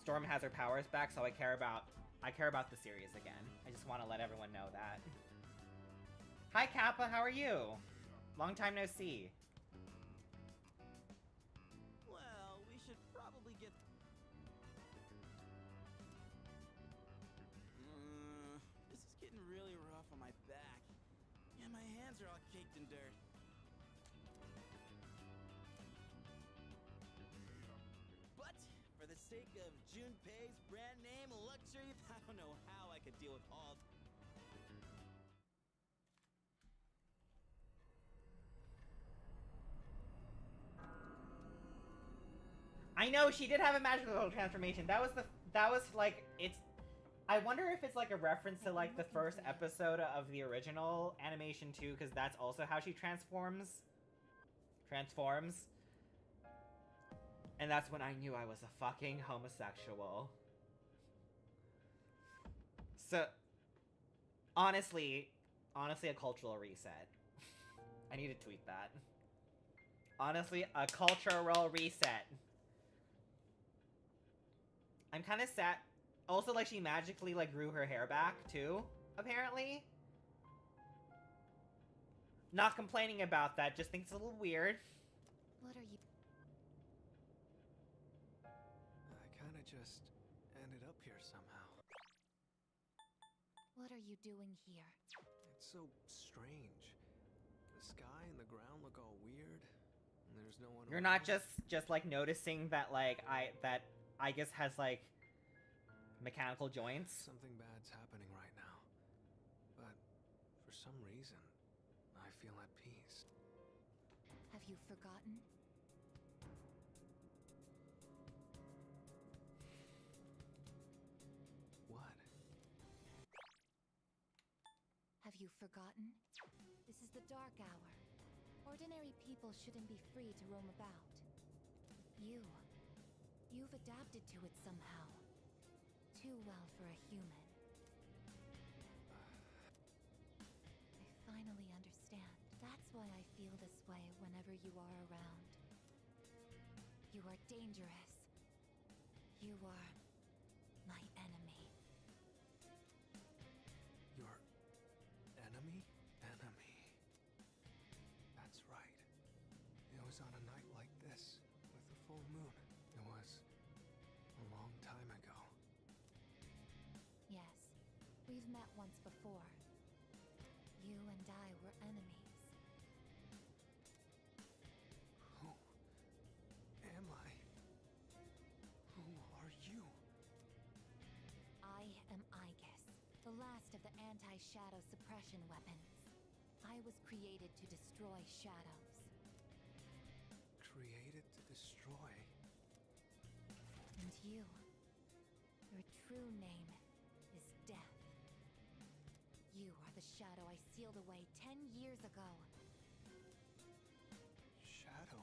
Storm has her powers back, so I care about the series again. I just want to let everyone know that. Hi Kappa, how are you? Long time no see. Well, we should probably get... this is getting really rough on my back. Yeah, my hands are all caked in dirt. But, for the sake of Junpei's brand name luxury, I don't know how I could deal with all... I know she did have a magical transformation. That was like it's. I wonder if it's like a reference to like the first episode of the original animation too, because that's also how she transforms. And that's when I knew I was a fucking homosexual. So, honestly, a cultural reset. I need to tweet that. Honestly, a cultural reset. I'm kind of sad. Also, like, she magically, like, grew her hair back, too, apparently. Not complaining about that, just think it's a little weird. What are you... I kinda just ended up here somehow. What are you doing here? It's so strange. The sky and the ground look all weird, and there's no one You're around. not just like, noticing that, like, I guess has, like, mechanical joints. Something bad's happening right now. But for some reason, I feel at peace. Have you forgotten? What? Have you forgotten? This is the dark hour. Ordinary people shouldn't be free to roam about. You've adapted to it somehow. Too well for a human. I finally understand. That's why I feel this way whenever you are around. You are dangerous. You are my enemy. Your enemy? Enemy. That's right. It was on a night like this, with the full moon. It was a long time ago. Yes, we've met once before. You and I were enemies. Who am I? Who are you? I am Aegis, the last of the anti-shadow suppression weapons. I was created to destroy shadows. Created to destroy. And you, your true name is Death. You are the shadow I sealed away 10 years ago. Shadow.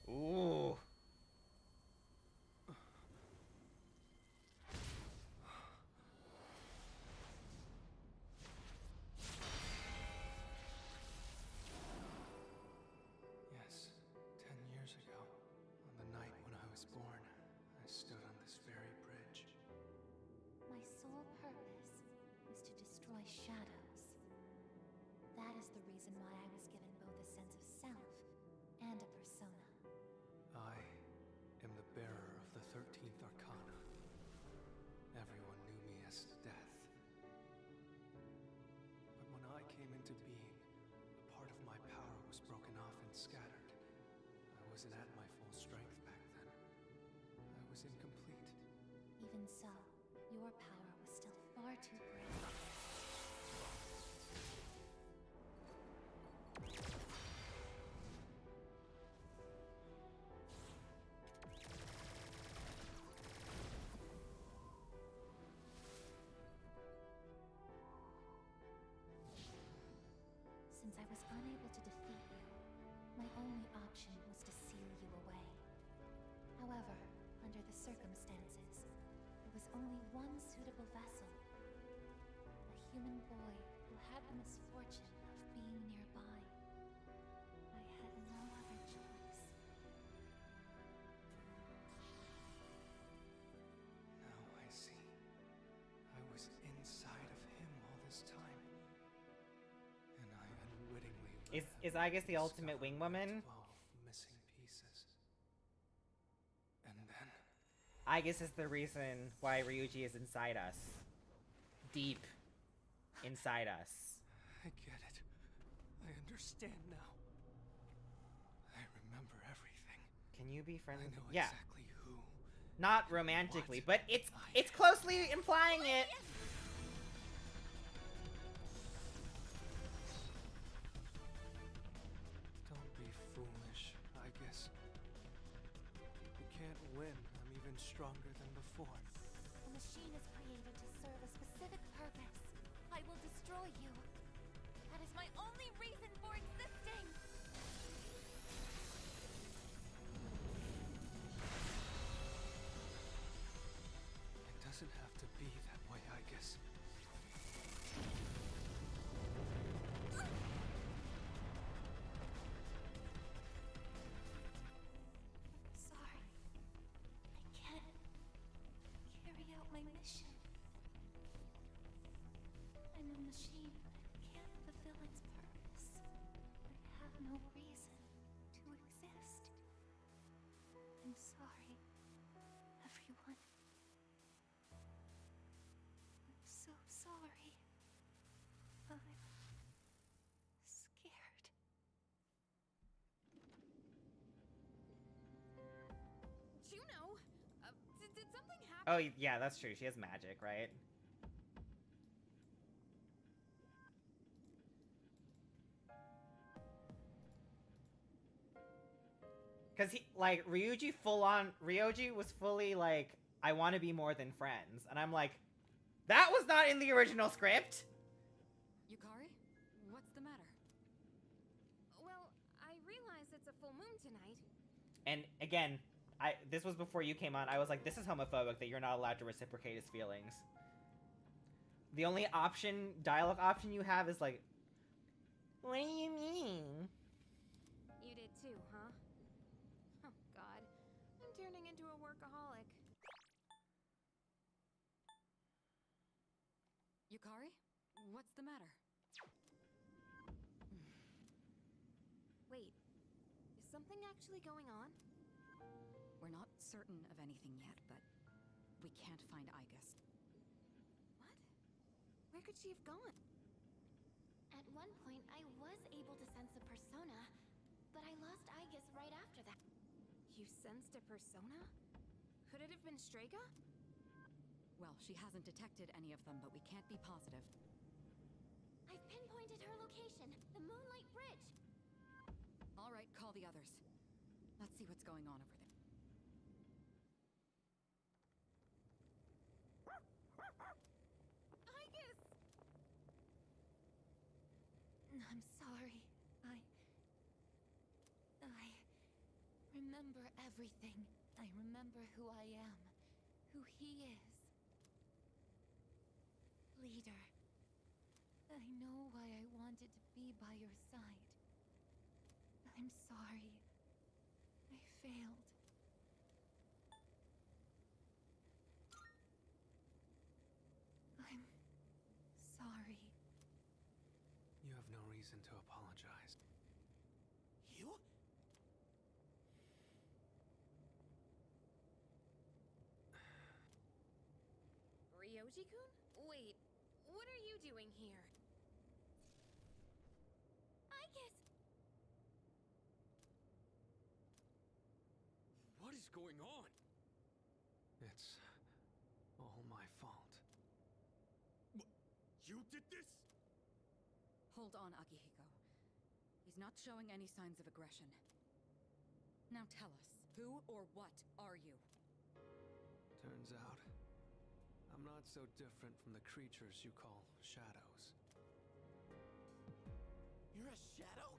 Ooh. Yes, 10 years ago, on the night when I was born, I stood on this very bridge. My sole purpose was to destroy shadows. That is the reason why I was given both a sense of self and a persona. I am the bearer of the 13th Arcana. Everyone knew me as Death. But when I came into being, a part of my power was broken off and scattered. I wasn't at my full strength back then. I was incomplete. Even so, your power was still far too great. Since I was unable to defeat you, my only option was to seal you away. However, under the circumstances, there was only one suitable vessel. A human boy who had the misfortune of being nearby. I had no other choice. Now I see. I was inside of him all this time. And I unwittingly Is I guess the ultimate wing woman? 12 missing pieces. And then I guess is the reason why Ryuji is inside us. Deep inside us. I get it. I understand now. I remember everything. Can you be I friendly? know Yeah. exactly who. Not romantically, What? but it's closely implying it. can't win. I'm even stronger than before. The machine is created to serve a specific purpose. I will destroy you. That is my only reason for existing! It doesn't have to be that way, I guess. Sorry. I can't carry out my mission. I'm a machine that can't fulfill its purpose. I have no reason to exist. I'm sorry, everyone. I'm so sorry. I'm scared. Juno! Did something happen? Oh, yeah, that's true. She has magic, right? Because Ryoji was fully like, I want to be more than friends. And I'm like, that was not in the original script! Yukari? What's the matter? Well, I realize it's a full moon tonight. And again, this was before you came on. I was like, this is homophobic that you're not allowed to reciprocate his feelings. The only dialogue option you have is like, what do you mean? You did too, huh? Oh, God. I'm turning into a workaholic. Yukari? What's the matter? Wait, is something actually going on? We're not certain of anything yet, but we can't find Aigust. What? Where could she have gone? At one point, I was able to sense a persona, but I lost Aigis right after that. You sensed a persona? Could it have been Strega? Well, she hasn't detected any of them, but we can't be positive. I've pinpointed her location, the Moonlight Bridge. All right, call the others. Let's see what's going on over there. Aigis! I'm sorry. I remember everything. I remember who I am, who he is. Leader, I know why I wanted to be by your side. I'm sorry. I failed. I'm sorry. You have no reason to apologize. You? Ryoji-kun? Wait, what are you doing here? Aigis! What is going on? It's all my fault. You did this? Hold on, Akihiko. He's not showing any signs of aggression. Now tell us, who or what are you? Turns out, I'm not so different from the creatures you call shadows. You're a shadow?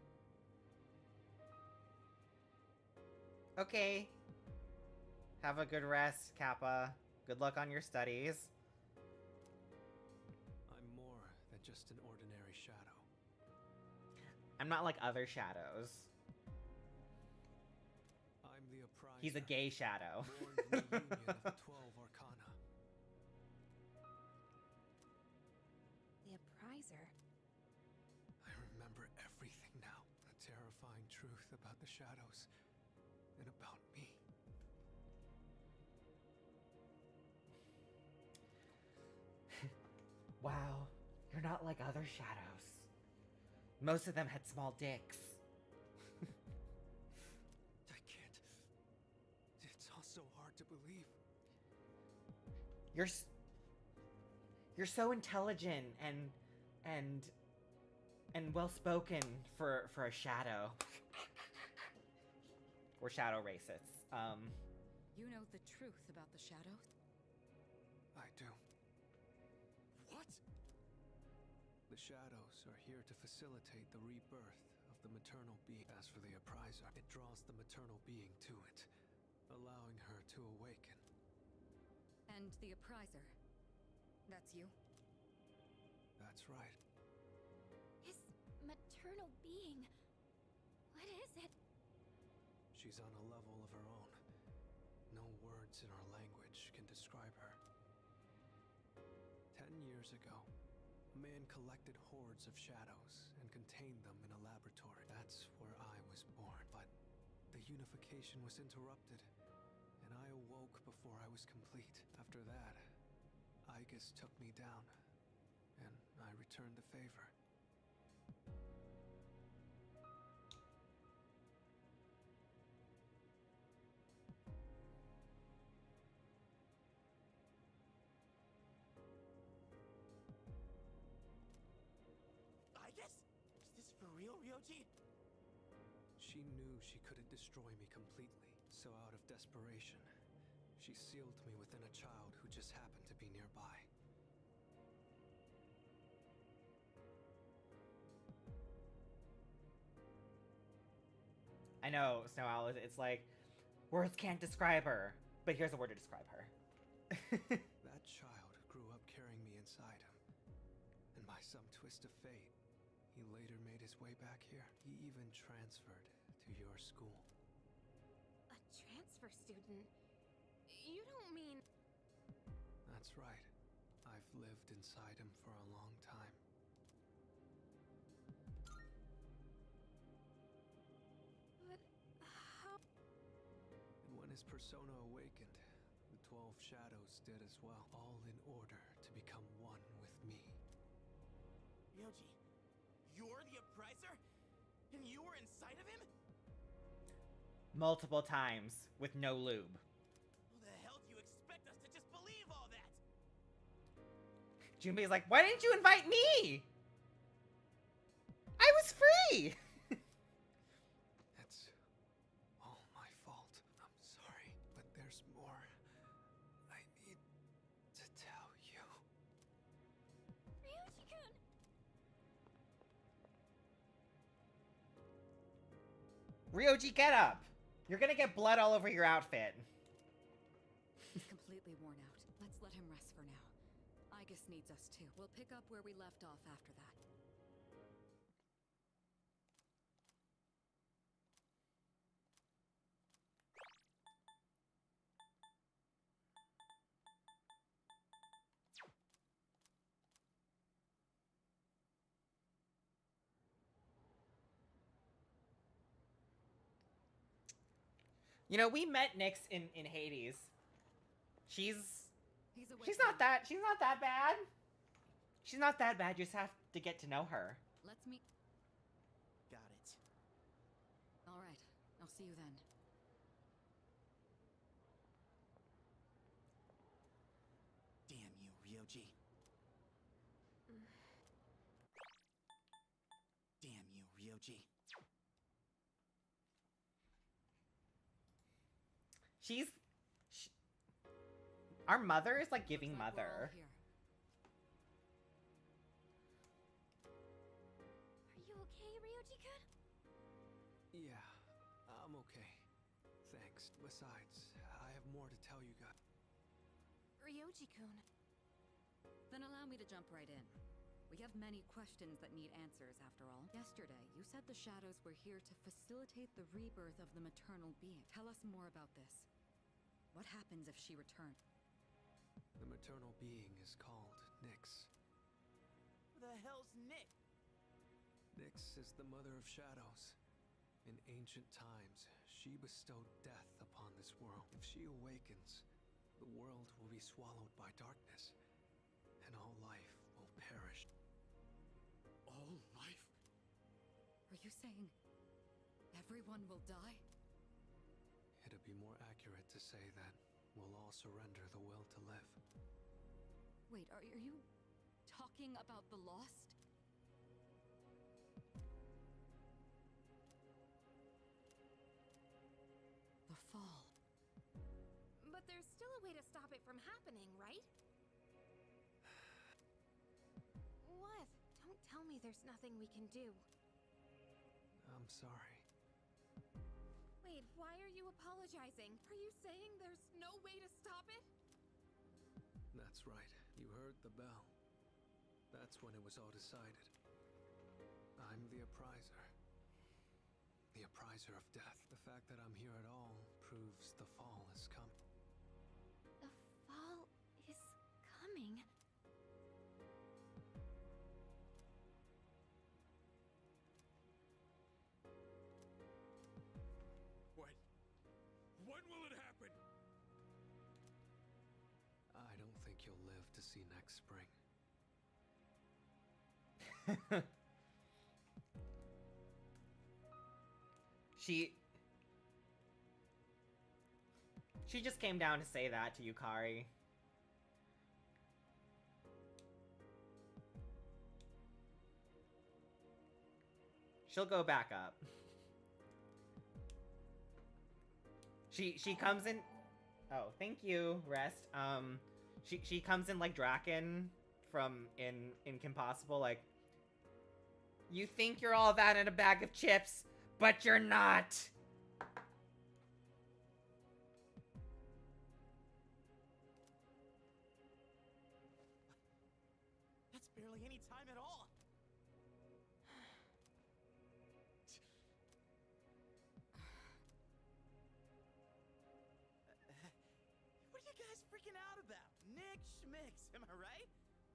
Okay. Have a good rest, Kappa. Good luck on your studies. I'm more than just an ordinary shadow. I'm not like other shadows. I'm the Appraiser. He's a gay shadow. Born from the union of the 12 Arcana. The Appraiser? I remember everything now. The terrifying truth about the shadows. And about me. Wow. You're not like other shadows. Most of them had small dicks. I can't. It's all so hard to believe. You're so intelligent and well spoken for a shadow. We're shadow racists. You know the truth about the shadows? I do. What? The shadows are here to facilitate the rebirth of the maternal being. As for the appriser, it draws the maternal being to it, allowing her to awaken. And the appriser. That's you? That's right. His maternal being. What is it? She's on a level of her own. No words in our language can describe her. 10 years ago, a man collected hordes of shadows and contained them in a laboratory. That's where I was born. But the unification was interrupted, and I awoke before I was complete. After that, Igus took me down, and I returned the favor. I guess? Is this for real, Ryoji? She knew she couldn't destroy me completely, so out of desperation, she sealed me within a child who just happened to be nearby. I know, Snow Owl, it's like, words can't describe her, but here's a word to describe her. That child grew up carrying me inside him, and by some twist of fate, he later made his way back here. He even transferred to your school. A transfer student? You don't mean... That's right. I've lived inside him for a long time. But how... And when his persona awakened, the 12 shadows did as well, all in order to become one with me. Ryoji, you're the appriser? And you were inside of him? Multiple times, with no lube. How the hell do you expect us to just believe all that? Junpei's like, why didn't you invite me? I was free! It's all my fault. I'm sorry, but there's more I need to tell you. Ryoji-kun! Ryoji, get up! You're gonna get blood all over your outfit. He's completely worn out. Let's let him rest for now. Igus needs us too. We'll pick up where we left off after that. You know, we met Nyx in Hades. She's He's awake she's now. not that bad. She's not that bad. You just have to get to know her. Let's meet. Got it. All right. I'll see you then. Damn you, Ryoji. Damn you, Ryoji. Our mother is like giving Looks like we're all mother. here. Are you okay, Ryoji-kun? Yeah, I'm okay. Thanks. Besides, I have more to tell you guys. Ryoji-kun. Then allow me to jump right in. We have many questions that need answers, after all. Yesterday, you said the shadows were here to facilitate the rebirth of the maternal being. Tell us more about this. What happens if she returns? The maternal being is called Nyx. Who the hell's Nick? Nyx is the mother of shadows. In ancient times, she bestowed death upon this world. If she awakens, the world will be swallowed by darkness, and all life will perish. All life? Are you saying everyone will die? It'd be more accurate to say that we'll all surrender the will to live. Wait, are you talking about the lost? The fall. there's still a way to stop it from happening, right? What? Don't tell me there's nothing we can do. I'm sorry. Wait, why are you apologizing? Are you saying there's no way to stop it? That's right. You heard the bell. That's when it was all decided. I'm the appriser. The appriser of death. The fact that I'm here at all proves the fall is coming. The fall is coming. When will it happen? I don't think you'll live to see next spring. She just came down to say that to Yukari. She'll go back up. She comes in. Oh, thank you, Rest. She comes in like Draken from in Kim Possible, like, you think you're all that in a bag of chips, but you're not. That's barely any time at all. What are you guys freaking out about? Nick Schmicks, am I right?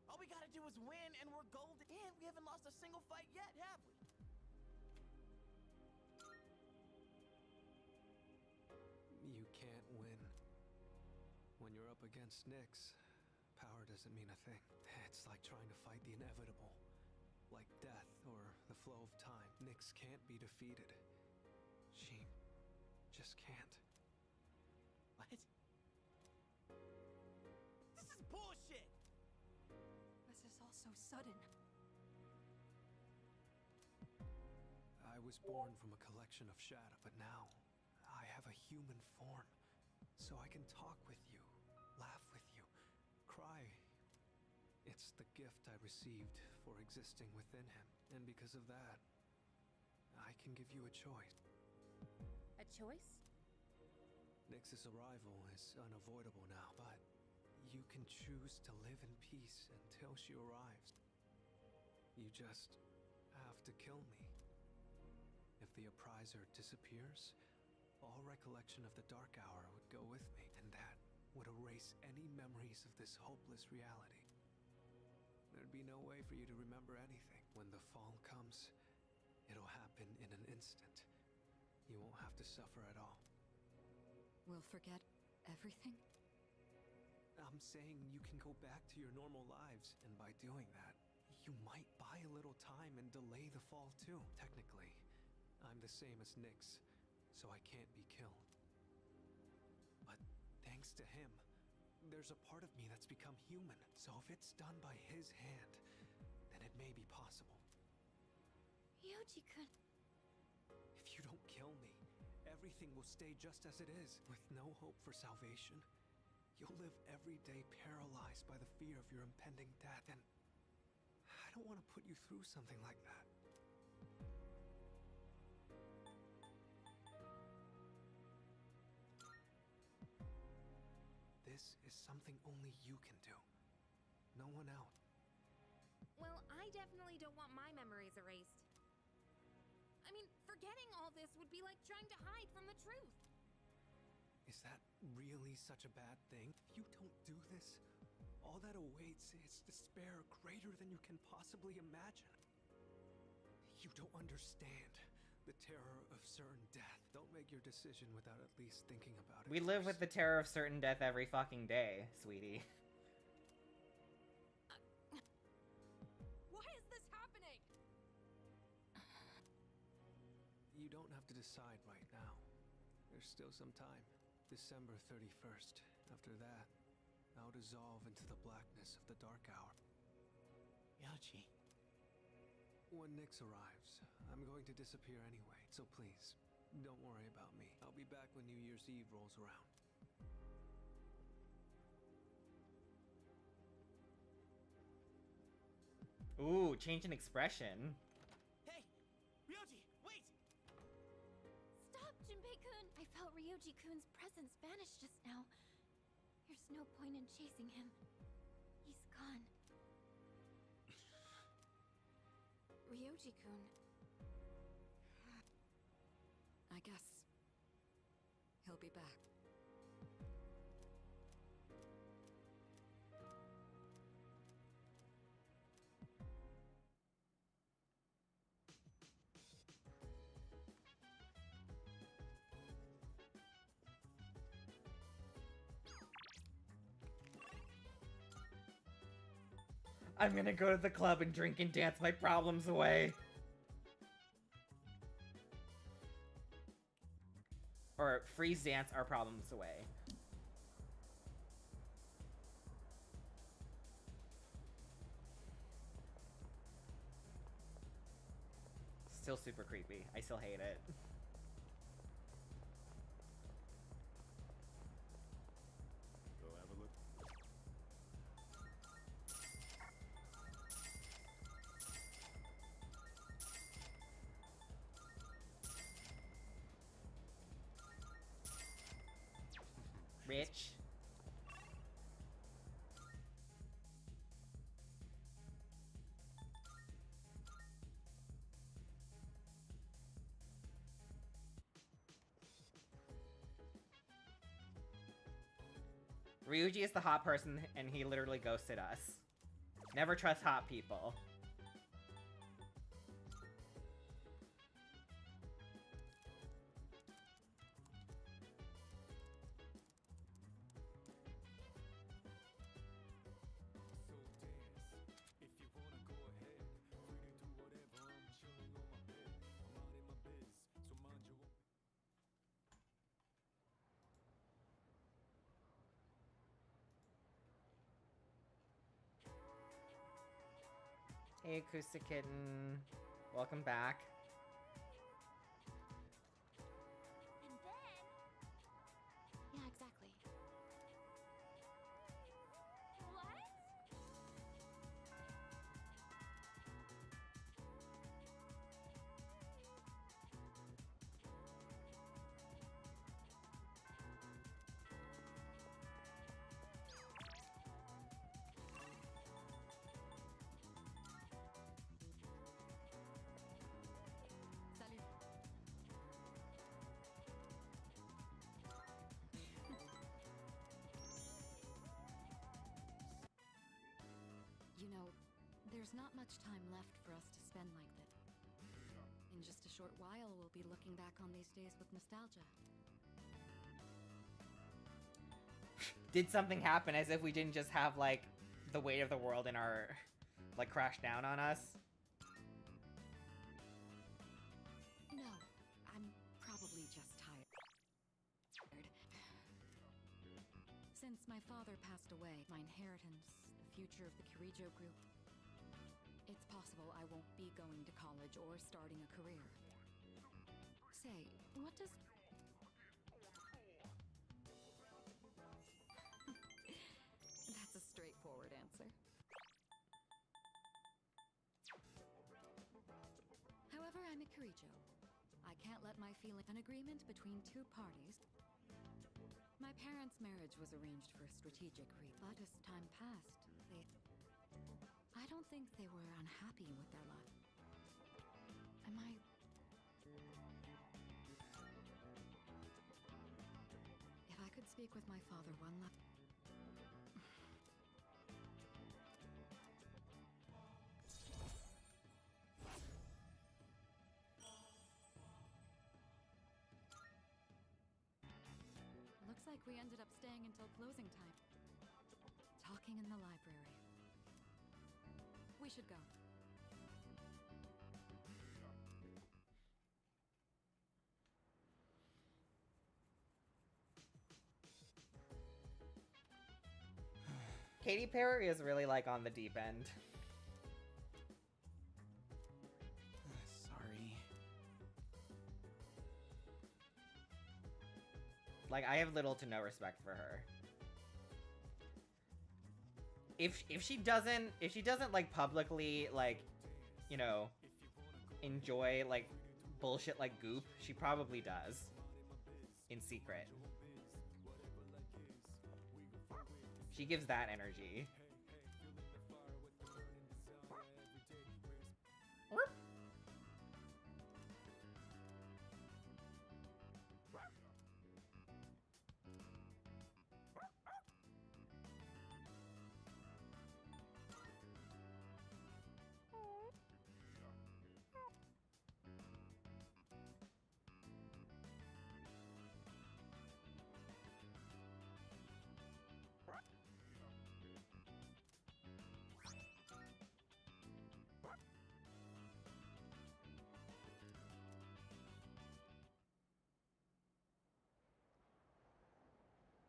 All we gotta do is win and we're golden. And we haven't lost a single fight yet, have we? You can't win. When you're up against Nyx, power doesn't mean a thing. It's like trying to fight the inevitable. Like death or the flow of time. Nyx can't be defeated. She just can't. What? This is bullshit! This is all so sudden. I was born from a collection of shadow, but now I have a human form. So I can talk with you, laugh with you, cry. It's the gift I received for existing within him. And because of that, I can give you a choice. A choice? Nyx's arrival is unavoidable now, but you can choose to live in peace until she arrives. You just have to kill me. If the appriser disappears, all recollection of the Dark Hour would go with me, and that would erase any memories of this hopeless reality. There'd be no way for you to remember anything. When the fall comes, it'll happen in an instant. You won't have to suffer at all. We'll forget everything? I'm saying you can go back to your normal lives, and by doing that, you might buy a little time and delay the fall too. Technically, I'm the same as Nyx, so I can't be killed. But thanks to him, there's a part of me that's become human. So if it's done by his hand, then it may be possible. Yuji-kun. If you don't kill me, everything will stay just as it is, with no hope for salvation. You'll live every day paralyzed by the fear of your impending death, and I don't want to put you through something like that. This is something only you can do. No one else. Well, I definitely don't want my memories erased. I mean, forgetting all this would be like trying to hide from the truth. Is that really such a bad thing? If you don't do this, all that awaits is despair greater than you can possibly imagine. You don't understand the terror of certain death. Don't make your decision without at least thinking about it. We live with the terror of certain death every fucking day, sweetie. Why is this happening? You don't have to decide right now. There's still some time. December 31st. After that, I'll dissolve into the blackness of the Dark Hour. Yoji. When Nyx arrives, I'm going to disappear anyway, so please, don't worry about me. I'll be back when New Year's Eve rolls around. Ooh, change in expression. Hey, Ryoji, wait! Stop, Junpei-kun! I felt Ryoji-kun's presence vanish just now. There's no point in chasing him. He's gone. Ryoji-kun. I guess he'll be back. I'm gonna go to the club and drink and dance my problems away. Or freeze dance our problems away. Still super creepy. I still hate it. Go have a look. Rich. Ryuji is the hot person, and he literally ghosted us. Never trust hot people. Hey, Acoustic Kitten. Welcome back. And then... Yeah, exactly. What? Salut. You know, there's not much time left for us to spend like this. In just a short while, we'll be looking back on these days with nostalgia. Did something happen as if we didn't just have, like, the weight of the world in our... like, crash down on us? No, I'm probably just tired. Since my father passed away, my inheritance, the future of the Kirijo group, it's possible I won't be going to college or starting a career. Say, what does... That's a straightforward answer. However, I'm a Kirijo. I can't let my feeling... An agreement between two parties. My parents' marriage was arranged for a strategic reason, but as time passed, I don't think they were unhappy with their life. Am I... If I could speak with my father one last... Looks like we ended up staying until closing time. Talking in the library. We should go. Katy Perry is really, like, on the deep end. Sorry. Like, I have little to no respect for her. if she doesn't like publicly like, you know, enjoy like bullshit like Goop, she probably does in secret. She gives that energy.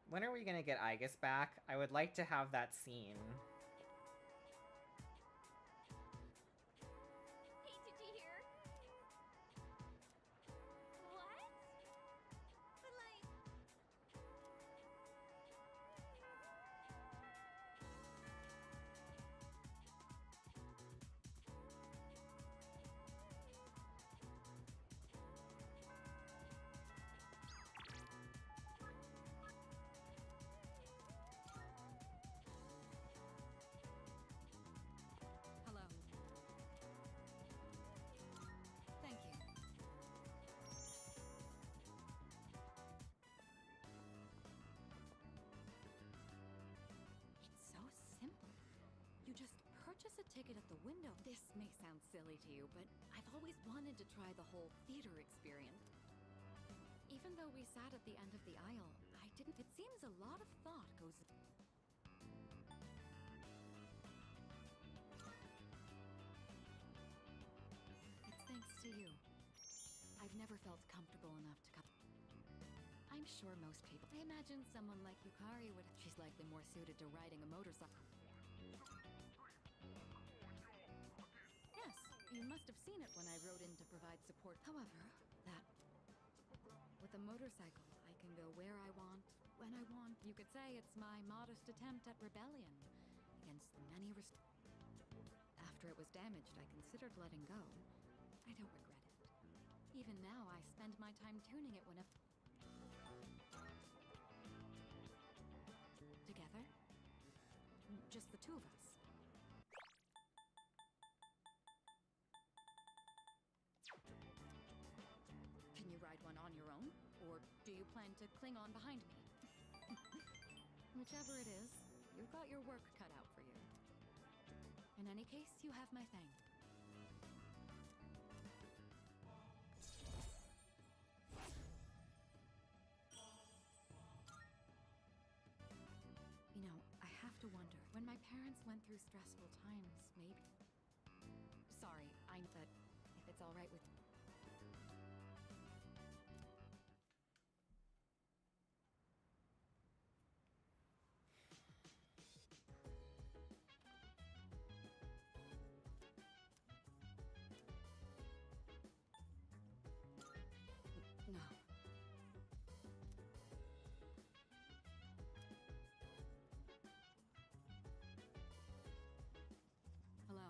When are we gonna get Aigis back? I would like to have that scene. Hey, did you hear? What? But like... Hello. Thank you. It's so simple. You just purchase a ticket at the window. This may sound silly to you, but I've always wanted to try the whole theater experience. Even though we sat at the end of the aisle, I didn't. It seems a lot of thought goes. It's thanks to you. I've never felt comfortable enough to come. I'm sure most people. I imagine someone like Yukari would. She's likely more suited to riding a motorcycle. Yes, you must have seen it when I rode in to provide support. However, that. With a motorcycle, I can go where I want, when I want. You could say it's my modest attempt at rebellion against the many After it was damaged, I considered letting go. I don't regret it. Even now, I spend my time tuning it whenever. Together? Just the two of us. Can you ride one on your own? Or do you plan to cling on behind me? Whichever it is, you've got your work cut out for you. In any case, you have my thanks. You know, I have to wonder, when my parents went through stressful times, maybe... Sorry, I'm... But if it's alright with... No. Hello.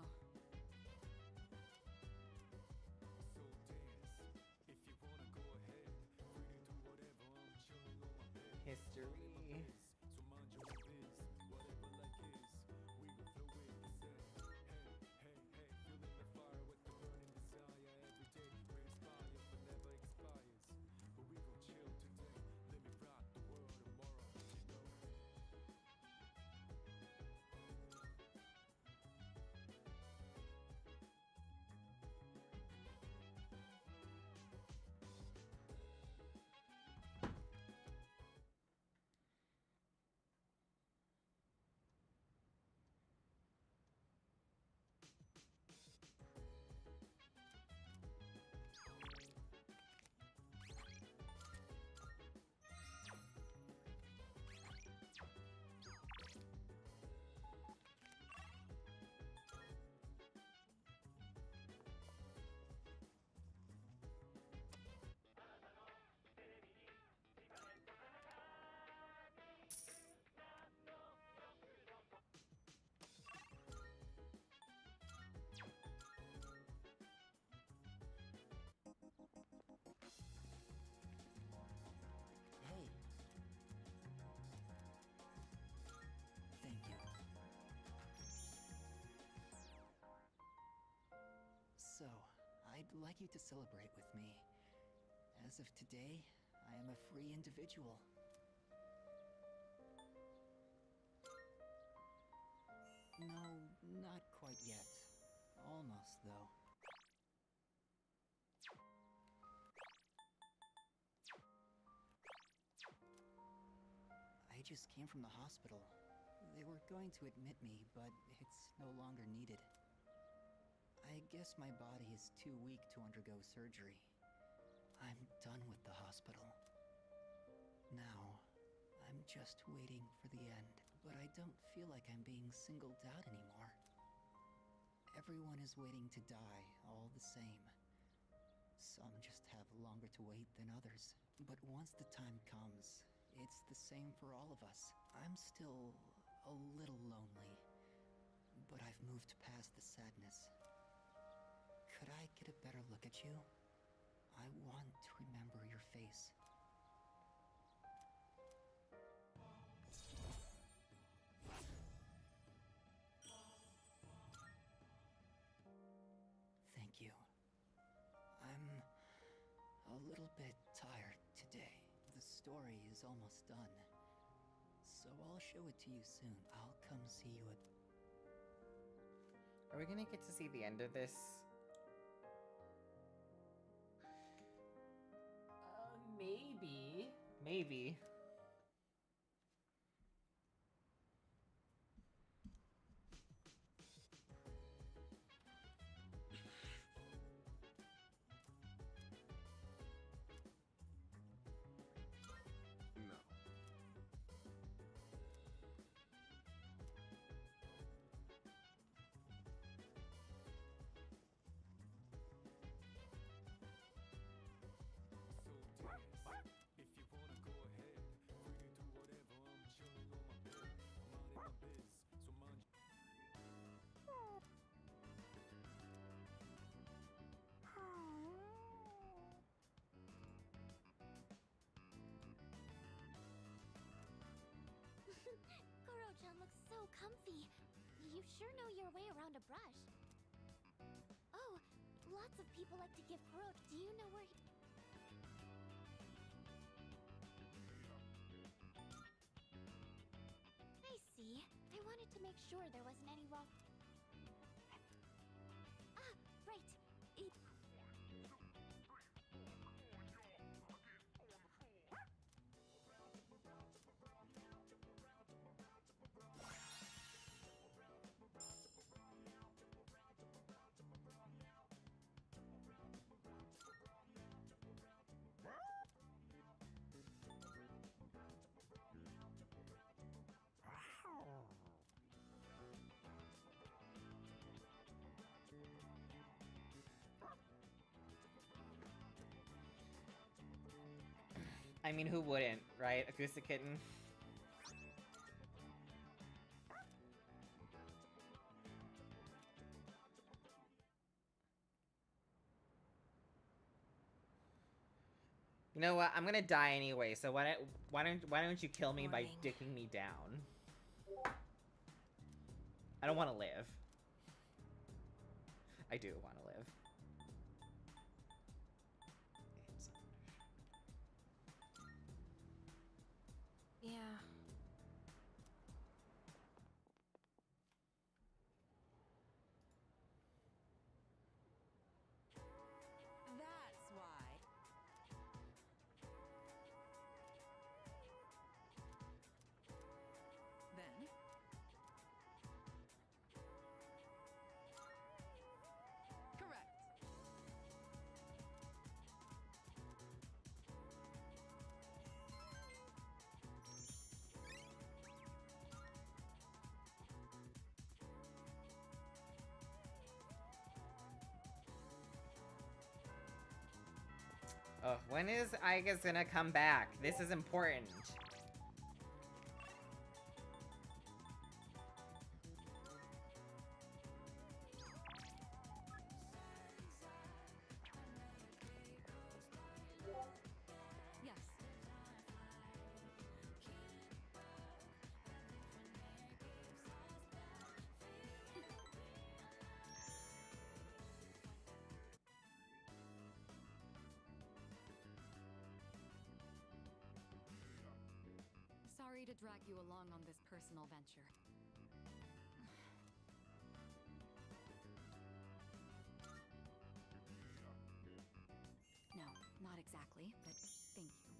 like you to celebrate with me. As of today, I am a free individual. No, not quite yet. Almost, though. I just came from the hospital. They were going to admit me, but it's no longer needed. I guess my body is too weak to undergo surgery. I'm done with the hospital. Now, I'm just waiting for the end, but I don't feel like I'm being singled out anymore. Everyone is waiting to die, all the same. Some just have longer to wait than others. But once the time comes, it's the same for all of us. I'm still a little lonely, but I've moved past the sadness. Could I get a better look at you? I want to remember your face. Thank you. I'm a little bit tired today. The story is almost done, so I'll show it to you soon. I'll come see you at... Are we gonna get to see the end of this? Maybe. Maybe. No. Koro-chan looks so comfy. You sure know your way around a brush. Oh, lots of people like to give Koro... Do you know where he... I see. I wanted to make sure there wasn't any wrong... Ah, right. I mean, who wouldn't, right? Acoustic Kitten? You know what? I'm gonna die anyway, so why don't you kill me by dicking me down? I don't want to live. I do want to live. Yeah. That's why. Then. Correct. Oh, when is Aiga's gonna come back? This is important. Yes. sorry to drag you along on this personal venture. No, not exactly, but thank you.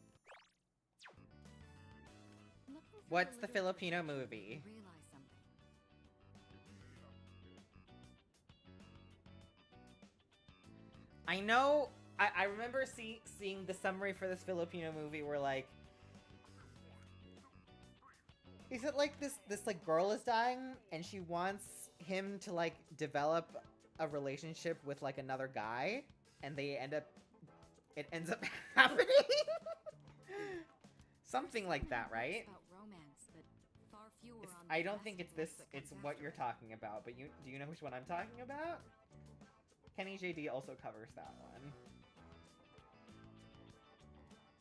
Looking through What's the literature Filipino section, movie? I realized something. I know. I remember seeing the summary for this Filipino movie where like, is it like this like girl is dying and she wants him to like develop a relationship with like another guy, and it ends up happening. Something like that, right? About romance, but far fewer on I the don't think it's domestic this. ones that It's comes what after you're it. talking about. But do you know which one I'm talking about? Kenny JD also covers that one.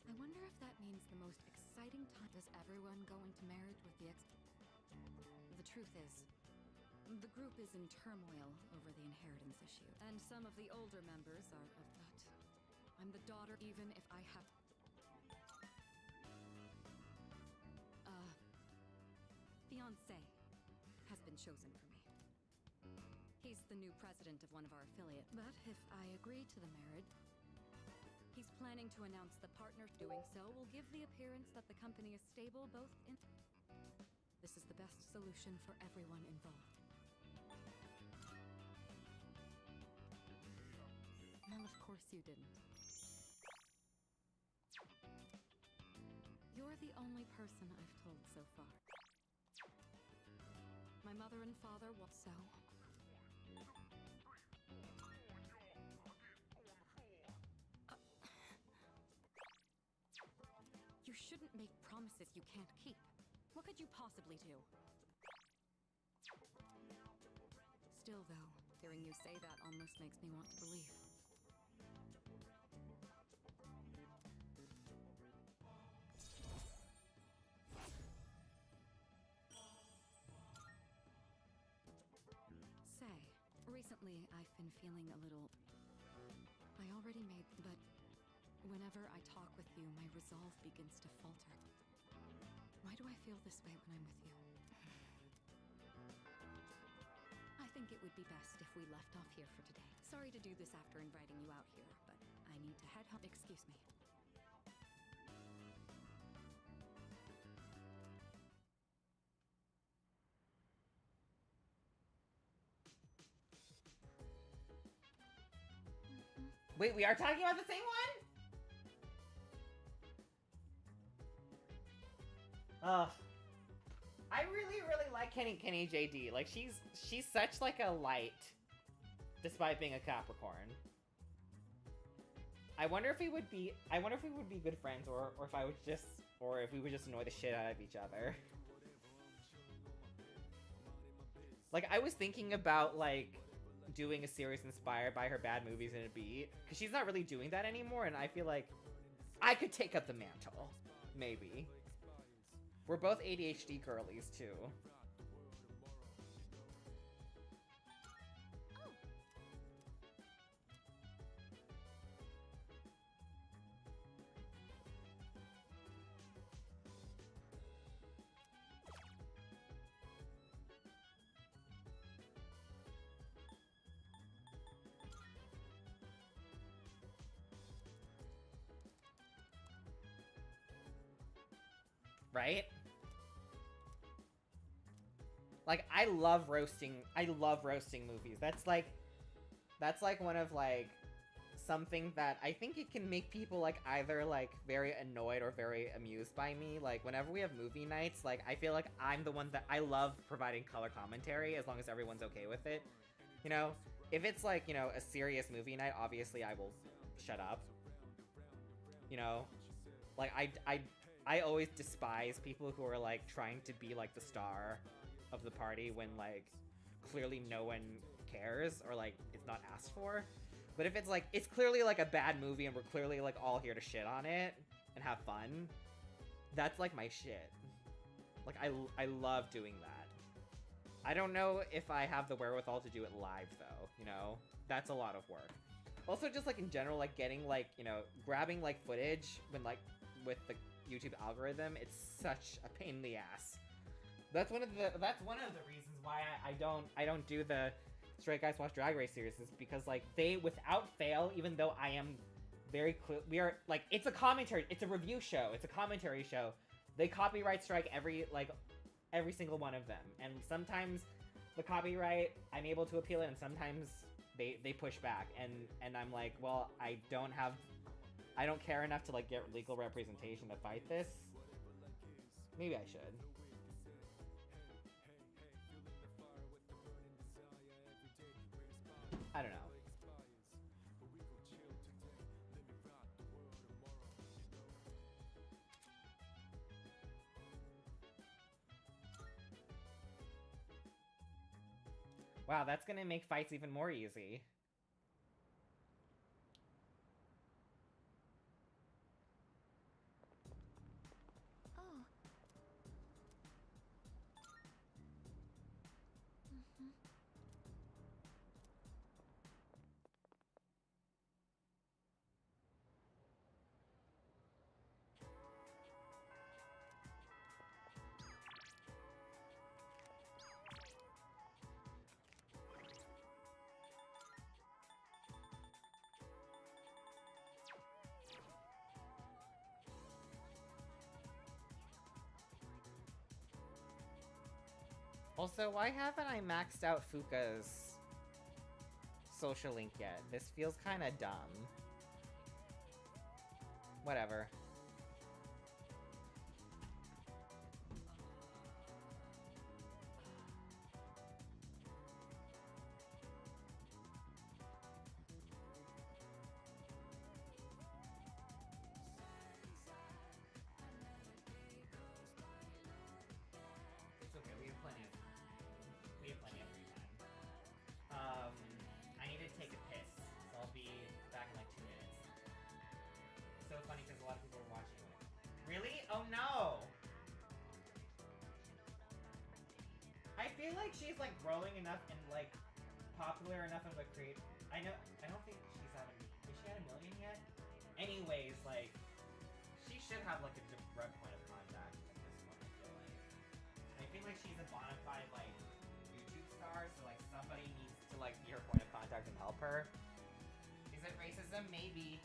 I wonder if that means the most exciting time. Does everyone go into marriage with the The truth is, the group is in turmoil over the inheritance issue, and some of the older members are of that. I'm the daughter, even if I have. Fiancé has been chosen for me. He's the new president of one of our affiliates. But if I agree to the marriage, he's planning to announce the partner. Doing so will give the appearance that the company is stable both in. This is the best solution for everyone involved. Well, of course you didn't. You're the only person I've told so far. My mother and father will so. You shouldn't make promises you can't keep. What could you possibly do? Still, though, hearing you say that almost makes me want to believe. Say, recently I've been feeling a little. I already made, but whenever I talk with you, my resolve begins to falter. Why do I feel this way when I'm with you? I think it would be best if we left off here for today. Sorry to do this after inviting you out here, but I need to head home. Excuse me. Wait, we are talking about the same one? Ugh. I really, really like Kenny JD. Like she's such like a light, despite being a Capricorn. I wonder if we would be good friends, or if we would just annoy the shit out of each other. Like I was thinking about like doing a series inspired by her bad movies in a beat, because she's not really doing that anymore, and I feel like I could take up the mantle, maybe. We're both ADHD girlies too. Right? Like I love roasting movies. That's like one of like something that I think it can make people like either like very annoyed or very amused by me. Like whenever we have movie nights, like I feel like I'm the one that I love providing color commentary as long as everyone's okay with it. You know, if it's like, you know, a serious movie night, obviously I will shut up. You know, like I always despise people who are like trying to be like the star of the party when like clearly no one cares or like it's not asked for. But if it's like it's clearly like a bad movie and we're clearly like all here to shit on it and have fun, that's like my shit. Like I love doing that. I don't know if I have the wherewithal to do it live though, you know? That's a lot of work. Also just like in general, like getting like, you know, grabbing like footage when like with the YouTube algorithm, it's such a pain in the ass. That's one of the reasons why I don't do the Straight Guys Watch Drag Race series, is because like they, without fail, even though I am very clear, we are like, it's a commentary, it's a review show, it's a commentary show. They copyright strike every single one of them, and sometimes the copyright I'm able to appeal it, and sometimes they push back, and I'm like, well, I don't care enough to like get legal representation to fight this. Maybe I should. I don't know. Wow, that's gonna make fights even more easy. Oh. Also, why haven't I maxed out Fuka's social link yet? This feels kind of dumb. Whatever. It's okay, we have plenty of free time. I need to take a piss, so I'll be back in like 2 minutes. So funny because a lot of people are watching it. Really? Oh no! I feel like she's like growing enough and like popular enough of a creator. I don't think she's at is she at 1 million yet? Anyways, like, she should have like a direct point of contact at this point, I feel like she's a bona fide like YouTube star, so like somebody needs to like be her point of contact and help her. Is it racism? Maybe.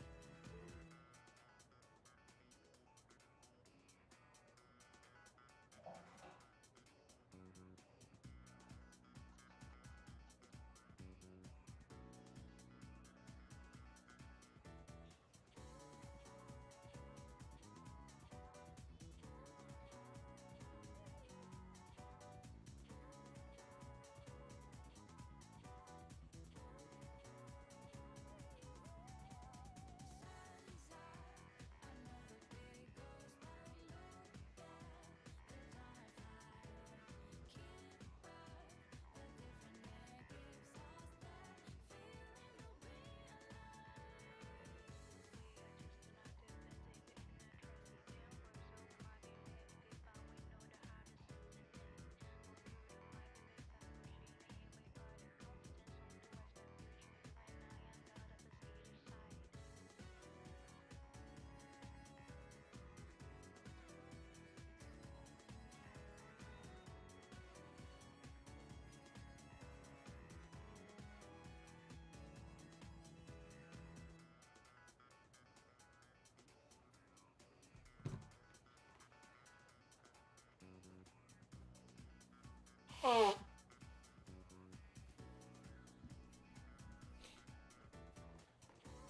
Oh.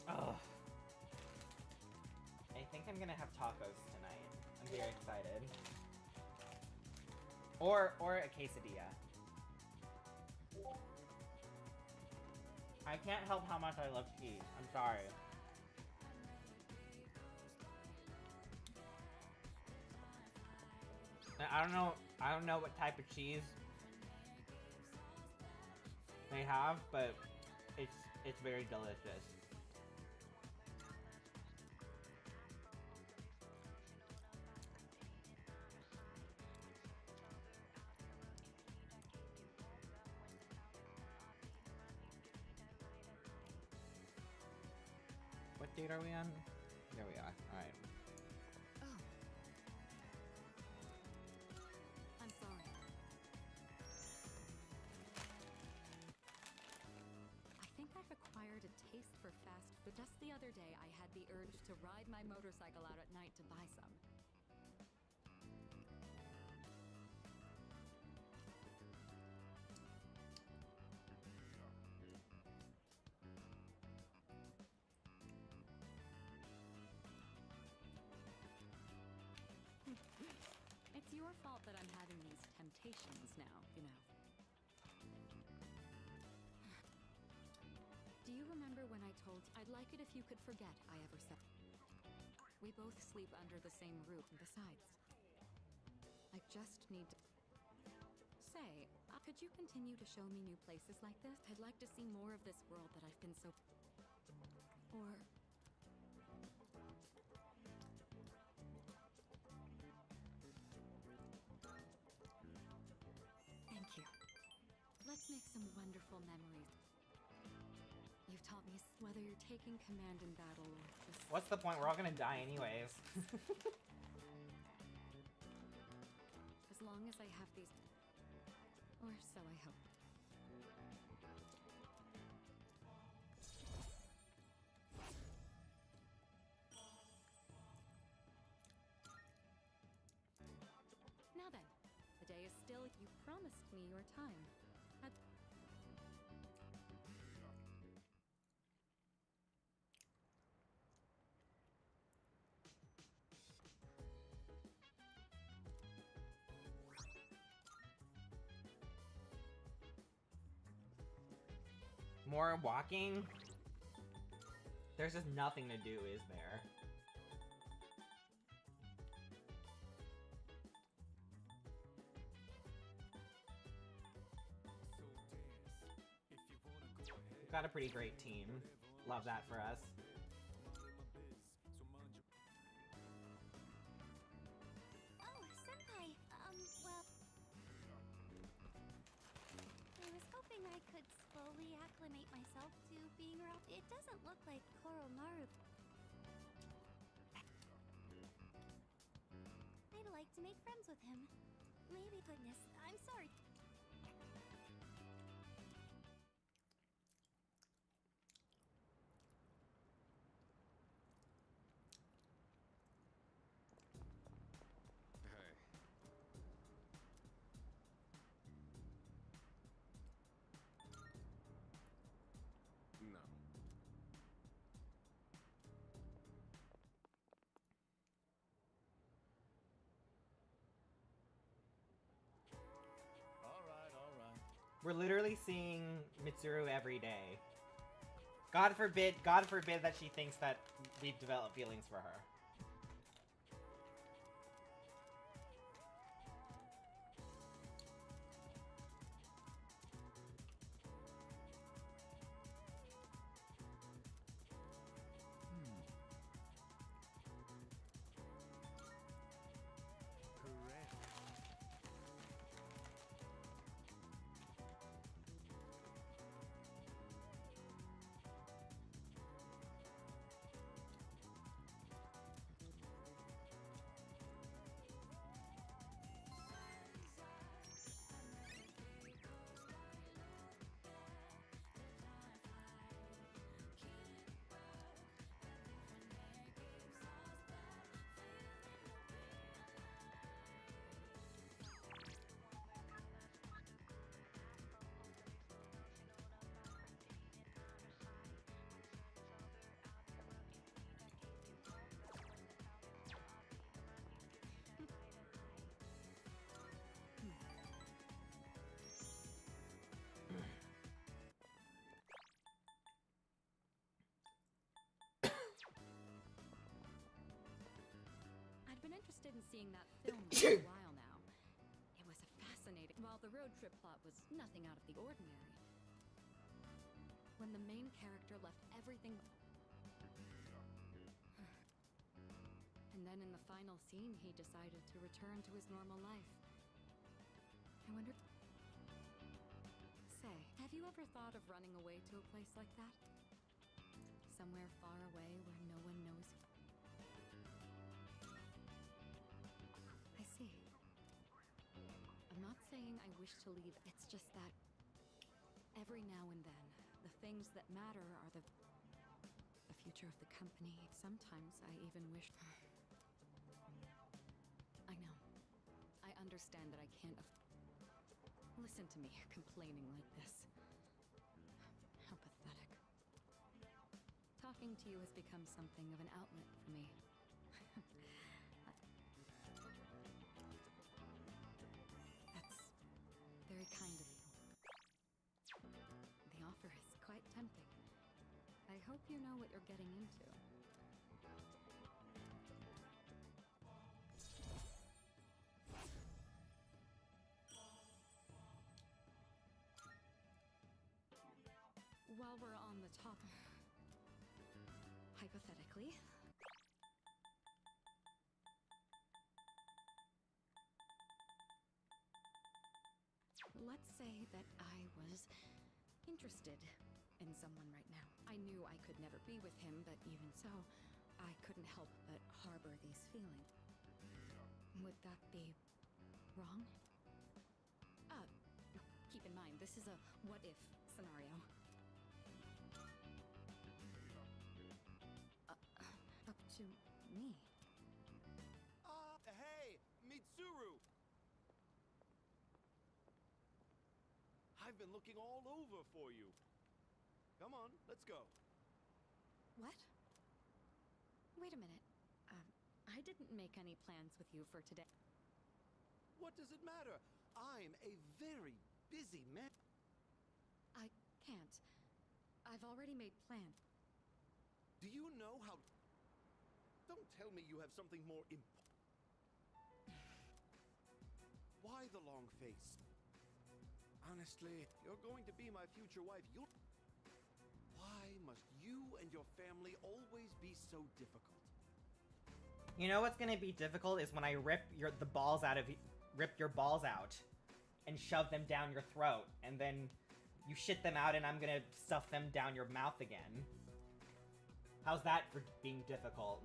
Oh. I think I'm gonna have tacos tonight. I'm very excited. Or a quesadilla. I can't help how much I love cheese. I'm sorry. I don't know what type of cheese they have, but it's very delicious. What date are we on? There we are. Alright. Oh, taste for fast food. Just the other day, I had the urge to ride my motorcycle out at night to buy some. It's your fault that I'm having these temptations now, you know. Do you remember when I told you I'd like it if you could forget I ever said? We both sleep under the same roof. Besides, I just need to say, could you continue to show me new places like this? I'd like to see more of this world that I've been so... Or... Thank you. Let's make some wonderful memories. You've taught me whether you're taking command in battle or just... What's the point? We're all gonna die anyways. As long as I have these... Or so I hope. Now then, the day is still... You promised me your time. More walking? There's just nothing to do, is there? We've got a pretty great team. Love that for us. Oh, Senpai, well... I was hoping I could slowly acclimate myself to being around... It doesn't look like Koromaru. I'd like to make friends with him. Maybe... Goodness, I'm sorry. Hey. No. All right. We're literally seeing Mitsuru every day. God forbid that she thinks that we've developed feelings for her. Correct. I'd been interested in seeing that film for a while now. It was a fascinating... While the road trip plot was nothing out of the ordinary. When the main character left everything... And then in the final scene, he decided to return to his normal life. I wonder... Say, have you ever thought of running away to a place like that? Somewhere far away where no one knows you? I see. I'm not saying I wish to leave, it's just that every now and then, the things that matter are the... future of the company. Sometimes I even wish... I know. I understand that I can't listen to me complaining like this. How pathetic. Talking to you has become something of an outlet for me. That's very kind of you. The offer is quite tempting. I hope you know what you're getting into. While we're on the topic, hypothetically, let's say that I was interested in someone right now. I knew I could never be with him, but even so, I couldn't help but harbor these feelings. Would that be wrong? Keep in mind, this is a what-if scenario. Up to me. Hey, Mitsuru! I've been looking all over for you. Come on, let's go. What? Wait a minute. I didn't make any plans with you for today. What does it matter? I'm a very busy man. I can't. I've already made plans. Do you know how... Don't tell me you have something more important. Why the long face? Honestly, you're going to be my future wife. Why must you and your family always be so difficult? You know what's gonna be difficult is when I rip your balls out and shove them down your throat, and then you shit them out and I'm gonna stuff them down your mouth again. How's that for being difficult?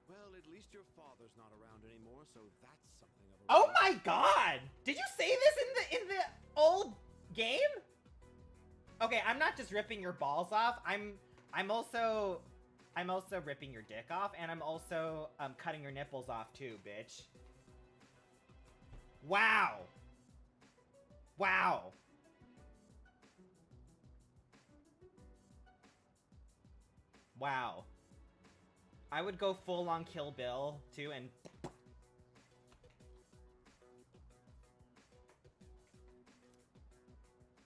Well, at least your father's not around anymore, so that's something of a... Oh my god! Did you say this in the old game? Okay, I'm not just ripping your balls off. I'm also ripping your dick off, and I'm also cutting your nipples off too, bitch. Wow. Wow. Wow. I would go full on Kill Bill too, and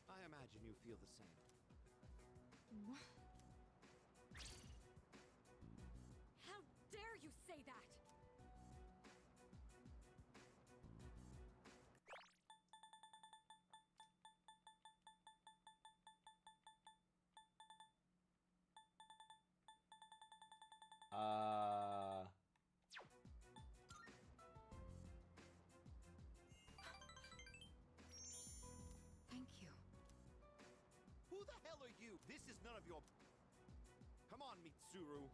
I imagine you feel the same. What? How dare you say that? Thank you. Who the hell are you? This is none of your... Come on, Mitsuru.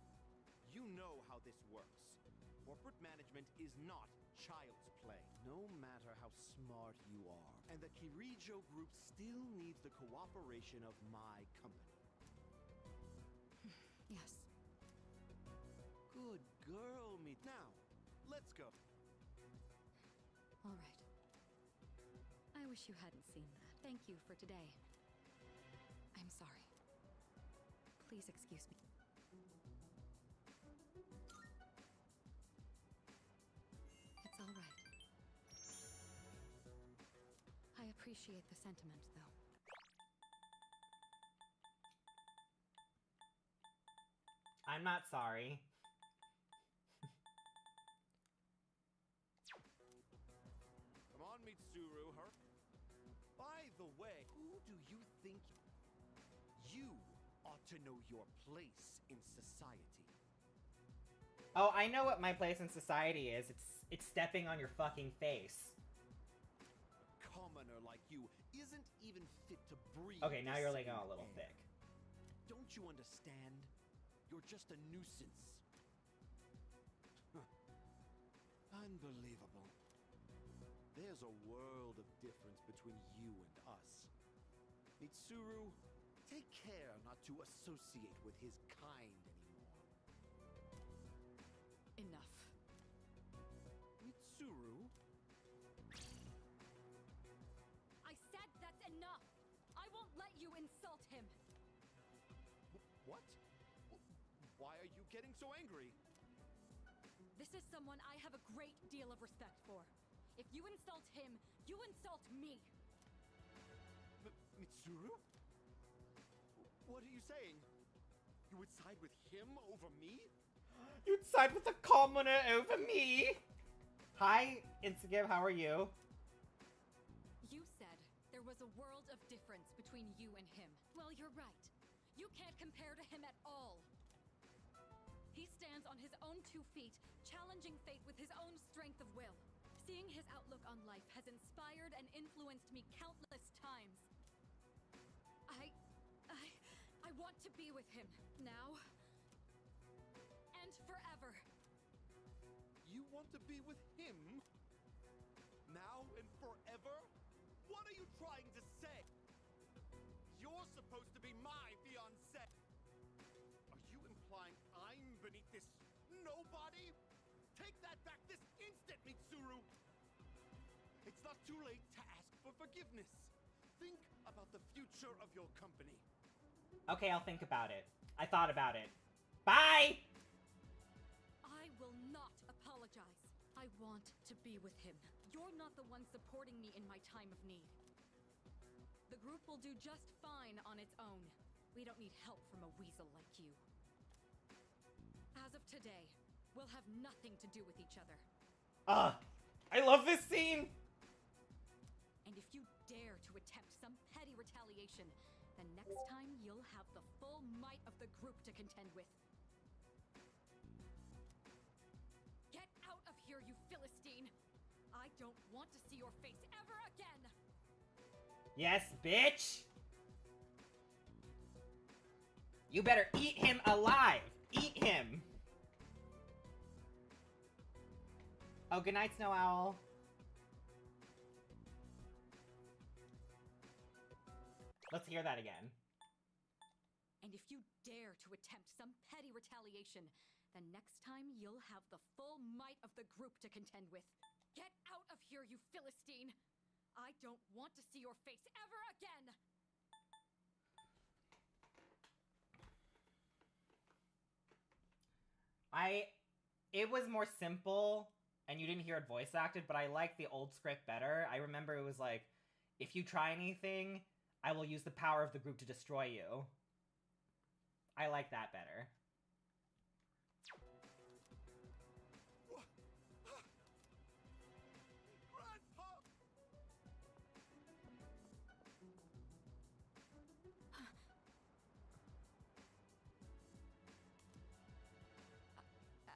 You know how this works. Corporate management is not child's play, no matter how smart you are. And the Kirijo group still needs the cooperation of my company. Yes. Good girl, Now, let's go. All right. I wish you hadn't seen that. Thank you for today. I'm sorry. Please excuse me. It's all right. I appreciate the sentiment, though. I'm not sorry. Come on, Mitsuru, her. By the way, who do you think you ought to know your place in society? Oh, I know what my place in society is. It's stepping on your fucking face. A commoner like you isn't even fit to breathe. Okay, now the you're like same a little air. thick. Don't you understand? You're just a nuisance. Unbelievable. There's a world of difference between you and us. Mitsuru, take care not to associate with his kind anymore. enough. Mitsuru? I said that's enough! I won't let you insult him! What? Why are you getting so angry? This is someone I have a great deal of respect for. If you insult him, you insult me! Mitsuru? What are you saying? You would side with him over me? You'd side with the commoner over me! Hi, Instagib, how are you? You said there was a world of difference between you and him. Well, you're right. You can't compare to him at all. He stands on his own 2 feet, challenging fate with his own strength of will. Seeing his outlook on life has inspired and influenced me countless times. I want to be with him now and forever. You want to be with him? Now and forever? What are you trying to say? You're supposed to be my fiancé. Are you implying I'm beneath this nobody? Take that back this instant, Mitsuru! It's not too late to ask for forgiveness. Think about the future of your company. Okay, I'll think about it. I thought about it. Bye! I will not apologize. I want to be with him. You're not the one supporting me in my time of need. The group will do just fine on its own. We don't need help from a weasel like you. As of today, we'll have nothing to do with each other. I love this scene! And if you dare to attempt some petty retaliation, then next time you'll have the full might of the group to contend with. Get out of here, you Philistine! I don't want to see your face ever again! Yes, bitch! You better eat him alive! Eat him! Oh, good night, Snow Owl. Let's hear that again. And if you dare to attempt some petty retaliation, then next time you'll have the full might of the group to contend with. Get out of here, you Philistine! I don't want to see your face ever again! It was more simple, and you didn't hear it voice acted, but I like the old script better. I remember it was like, if you try anything, I will use the power of the group to destroy you. I like that better. Grandpa!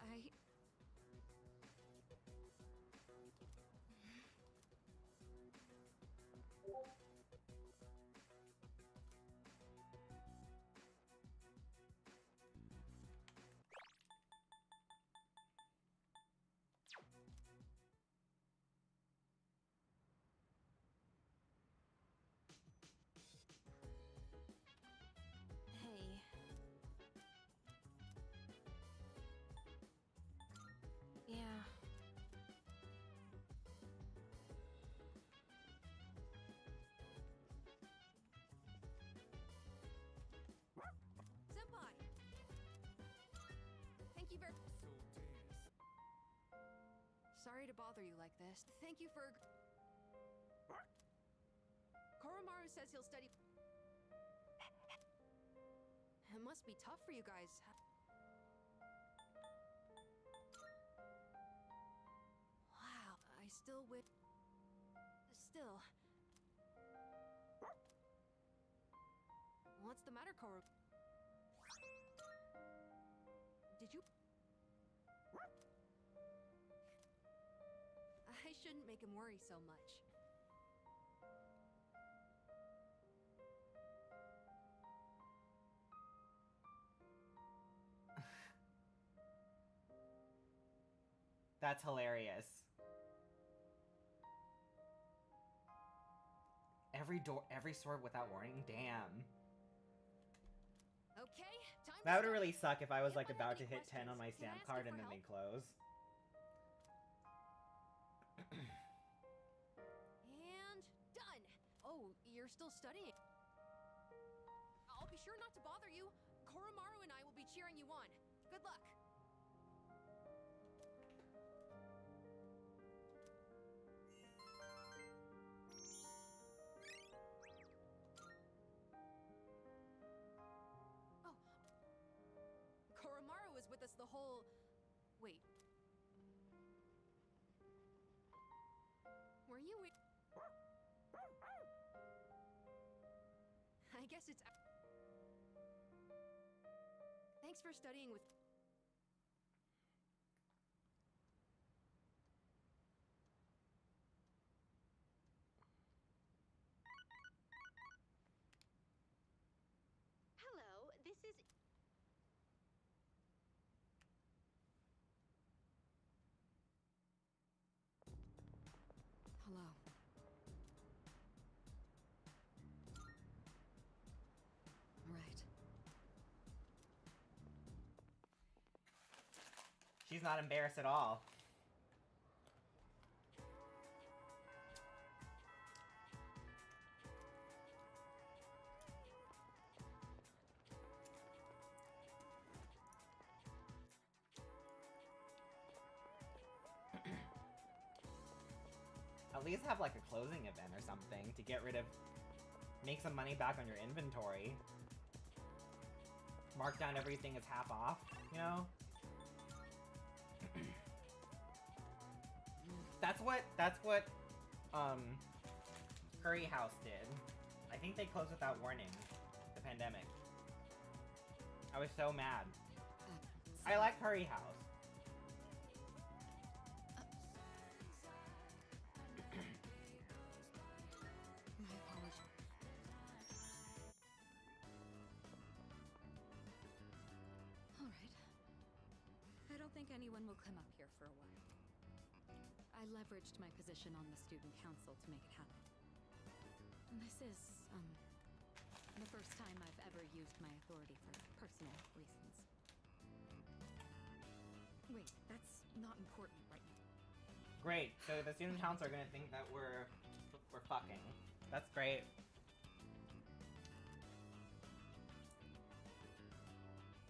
Hey. Yeah. Senpai! Thank you very... Sorry to bother you like this. Thank you for... Koromaru says he'll study... It must be tough for you guys. Wow, I still wish... Still... What's the matter, Koro? Did you... I shouldn't make him worry so much. That's hilarious. Every sword without warning? Damn. Okay, time That would really suck if I was If like I have about to any hit 10 on my questions, can I stamp ask card you and for then they help? close. And done. Oh, you're still studying. I'll be sure not to bother you. Koromaru and I will be cheering you on. Good luck. Oh. Koromaru was with us the whole... Wait. Were you... I guess it's... Thanks for studying with... Hello, this is... Hello. Right. She's not embarrassed at all. At least have like a closing event or something to get rid of... Make some money back on your inventory. Mark down everything as half off, you know? That's what Curry House did. I think they closed without warning. The pandemic. I was so mad. I like Curry House. My apologies. All right. I don't think anyone will come up here for a while. I leveraged my position on the student council to make it happen. This is, the first time I've ever used my authority for personal reasons. Wait, that's not important right now. Great. So the student council are gonna think that we're fucking. That's great.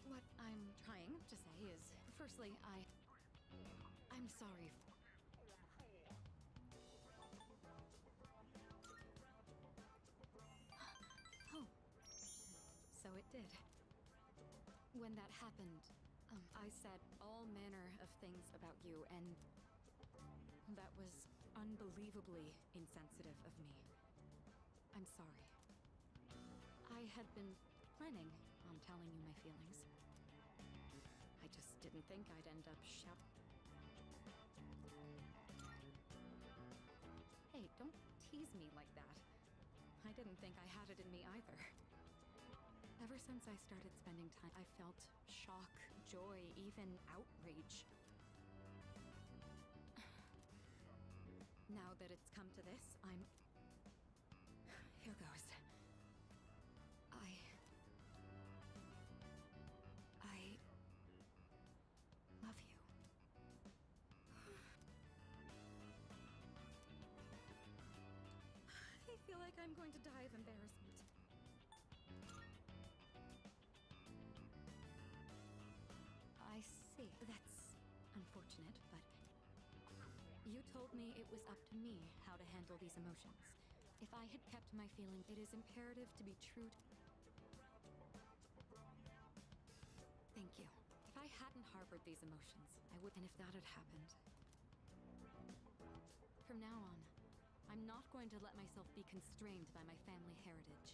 What I'm trying to say is, firstly, I'm sorry. Oh, so it did. When that happened, I said all manner of things about you, and that was unbelievably insensitive of me. I'm sorry. I had been planning on telling you my feelings. I just didn't think I'd end up Hey, don't tease me like that. I didn't think I had it in me either. Ever since I started spending time, I felt shock, joy, even outrage. Now that it's come to this, Here goes. I love you. I feel like I'm going to die of embarrassment. I see. That's unfortunate, but you told me it was up to me how to handle these emotions. If I had kept my feeling, it is imperative to be true. Thank you. If I hadn't harbored these emotions, I would. And if that had happened, from now on, I'm not going to let myself be constrained by my family heritage.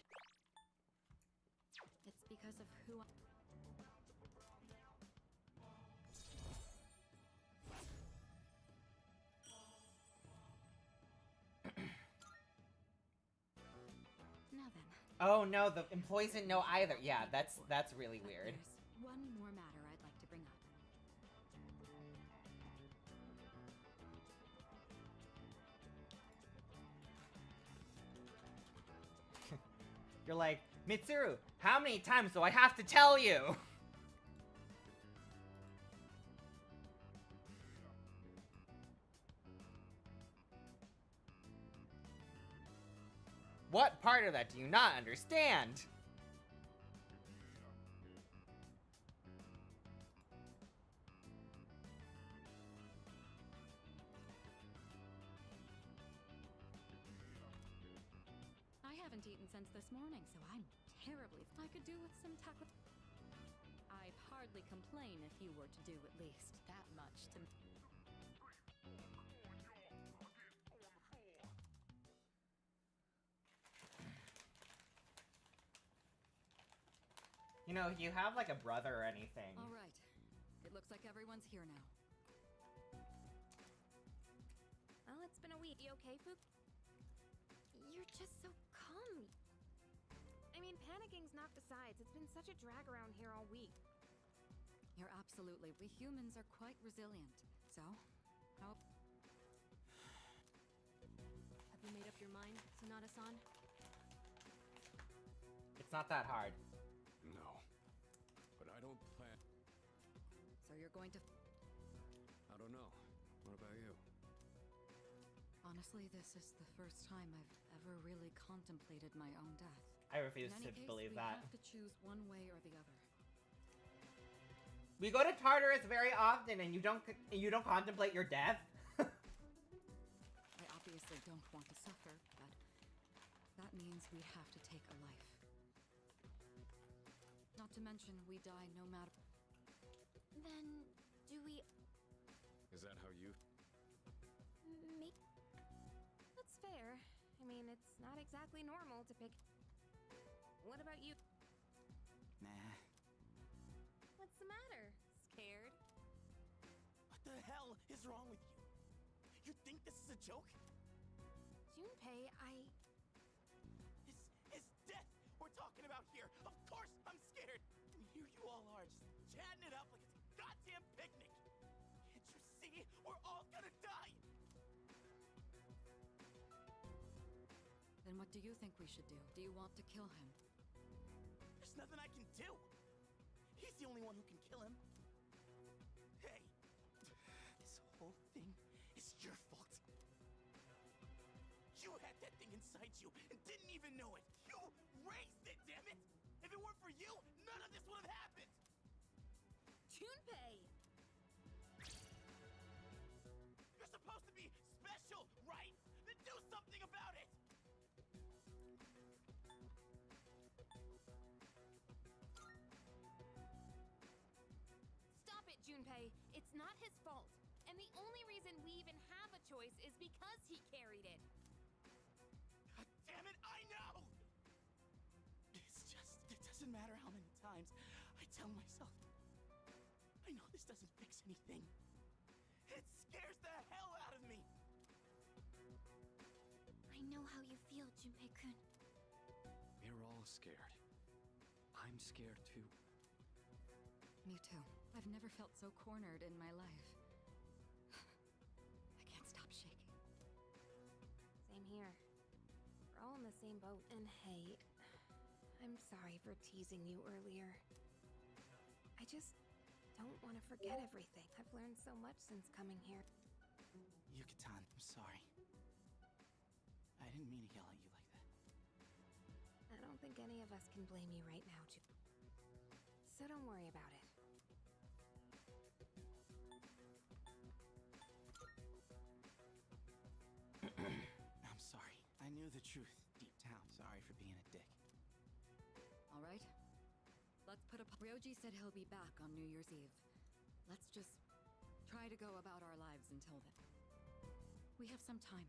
It's because of who I... Now then. Oh no, the employees didn't know either. Yeah, that's really But weird. There's one more matter I'd like to bring up. You're like, Mitsuru, how many times do I have to tell you? What part of that do you not understand? I haven't eaten since this morning, so I'm terribly. I could do with some taco. I'd hardly complain if you were to do at least that much to. You know, you have like a brother or anything. All right. It looks like everyone's here now. Well, it's been a week. You okay, Fook? You're just so calm. I mean, panicking knocked aside. It's been such a drag around here all week. You're absolutely. We humans are quite resilient. So, how? Have you made up your mind, Sonata-san? It's not that hard. No. But I don't plan. So you're going to. I don't know. What about you? Honestly, this is the first time I've ever really contemplated my own death. I refuse In to any case, believe we that. have to choose one way or the other. We go to Tartarus very often, and you don't contemplate your death. I obviously don't want to suffer, but that means we have to take a life. Not to mention, we die no matter. Then, do we... Is that how you... make... That's fair. I mean, it's not exactly normal to pick... What about you? Nah. What's the matter? Scared? What the hell is wrong with you? You think this is a joke? Junpei, His death we're talking about here. Of course I'm scared. And here you all are, just chatting it up like it's a goddamn picnic. Can't you see? We're all gonna die. Then what do you think we should do? Do you want to kill him? There's nothing I can do. He's the only one who can kill him. Hey, this whole thing is your fault. You had that thing inside you and didn't even know it. You raised it, damn it! If it weren't for you, none of this would have happened. Junpei! You're supposed to be special, right? Then do something about it. Stop it, Junpei. It's not his fault. And the only reason we even have a choice is because he carried it. God damn it, I know! It's just, it doesn't matter how many times I tell myself. I know this doesn't fix anything. It scares the hell out of me. I know how you feel, Junpei-kun. We're all scared. I'm scared too. Me too. I've never felt so cornered in my life. I can't stop shaking. Same here. We're all in the same boat. And hey, I'm sorry for teasing you earlier. I just don't want to forget everything. I've learned so much since coming here. Yucatan, I'm sorry. I didn't mean to yell at you like that. I don't think any of us can blame you right now, so don't worry about it. I'm sorry. I knew the truth deep down. Sorry for being a dick. All right? Let's put a... Ryoji said he'll be back on New Year's Eve. Let's just try to go about our lives until then. We have some time,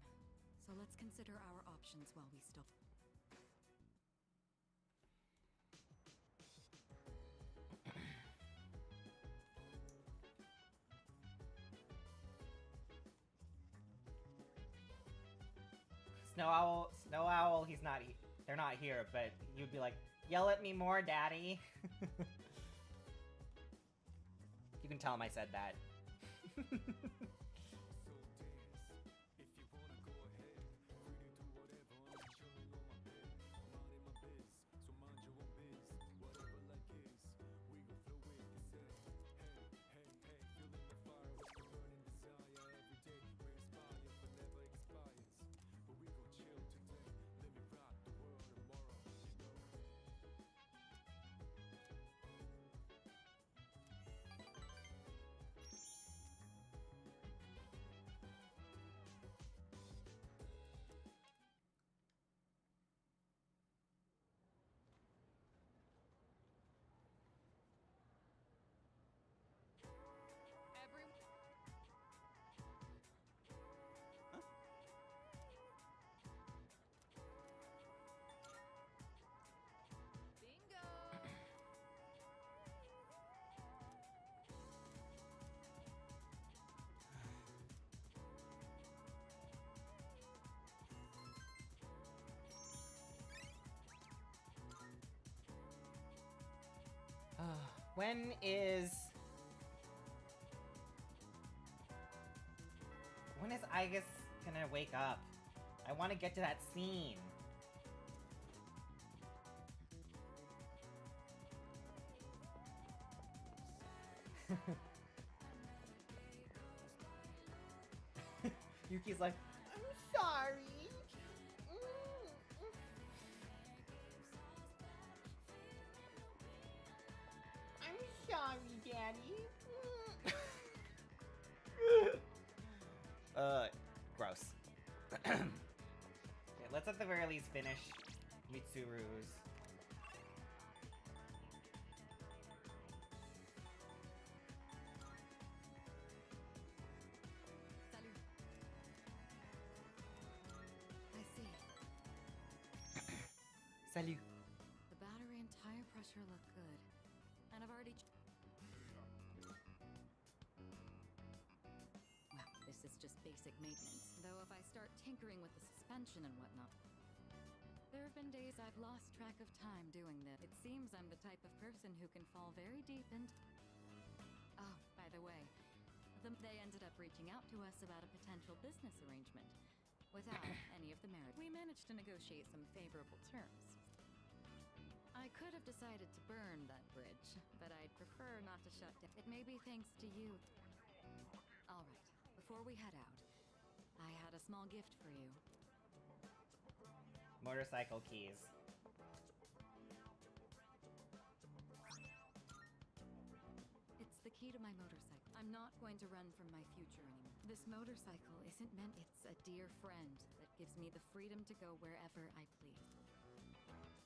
so let's consider our options while we still... Snow Owl, he's not, they're not here, but you'd be like, yell at me more, daddy. You can tell him I said that. When is Igus gonna wake up? I want to get to that scene. Yuki's like, I'm sorry. I'm sorry, Daddy. Gross. Okay, let's at the very least finish Mitsuru's. Salut. I see. Salut. The battery and tire pressure look good. And I've already... Well, this is just basic maintenance. Though if I start tinkering with the suspension and whatnot... There have been days I've lost track of time doing this. It seems I'm the type of person who can fall very deep into... Oh, by the way, they ended up reaching out to us about a potential business arrangement. Without any of the merit, we managed to negotiate some favorable terms. I could have decided to burn that bridge, but I'd prefer not to shut down. It may be thanks to you. All right, before we head out, I had a small gift for you. Motorcycle keys. It's the key to my motorcycle. I'm not going to run from my future anymore. This motorcycle isn't meant. It's a dear friend that gives me the freedom to go wherever I please.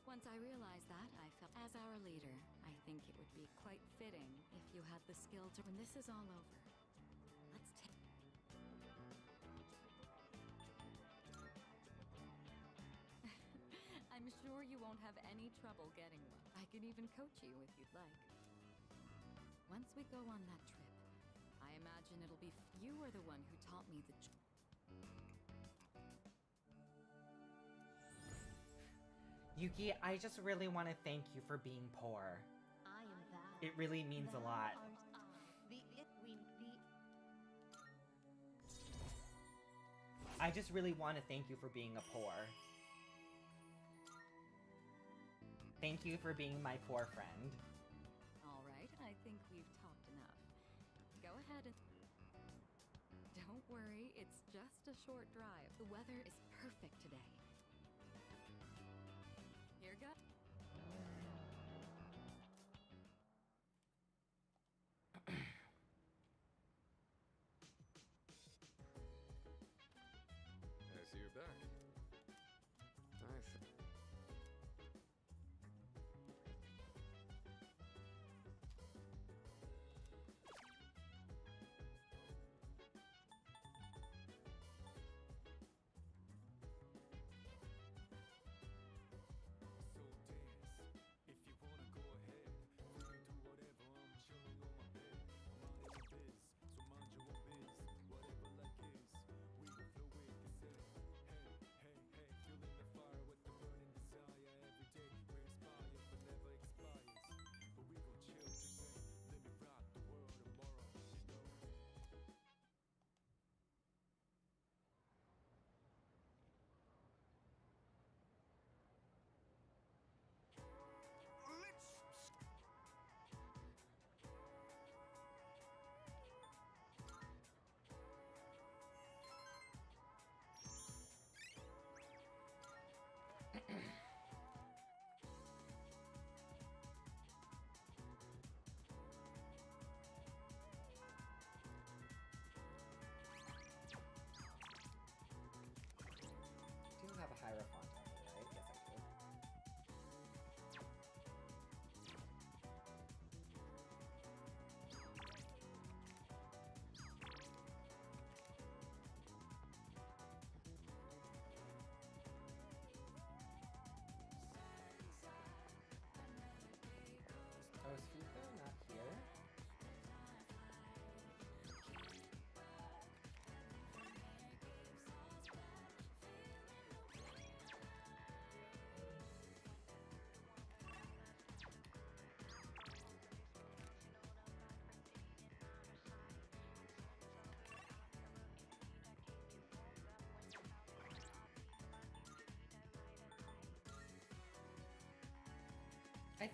Once I realized that, I felt as our leader, I think it would be quite fitting if you had the skill to... When this is all over, let's take... I'm sure you won't have any trouble getting one. I can even coach you if you'd like. Once we go on that trip, I imagine it'll be... You are the one who taught me the... Yuki, I just really want to thank you for being poor. I am that. It really means a lot. I just really want to thank you for being a poor. Thank you for being my poor friend. All right, I think we've talked enough. Go ahead and... Don't worry, it's just a short drive. The weather is perfect today. Here go. I see you're back. Nice.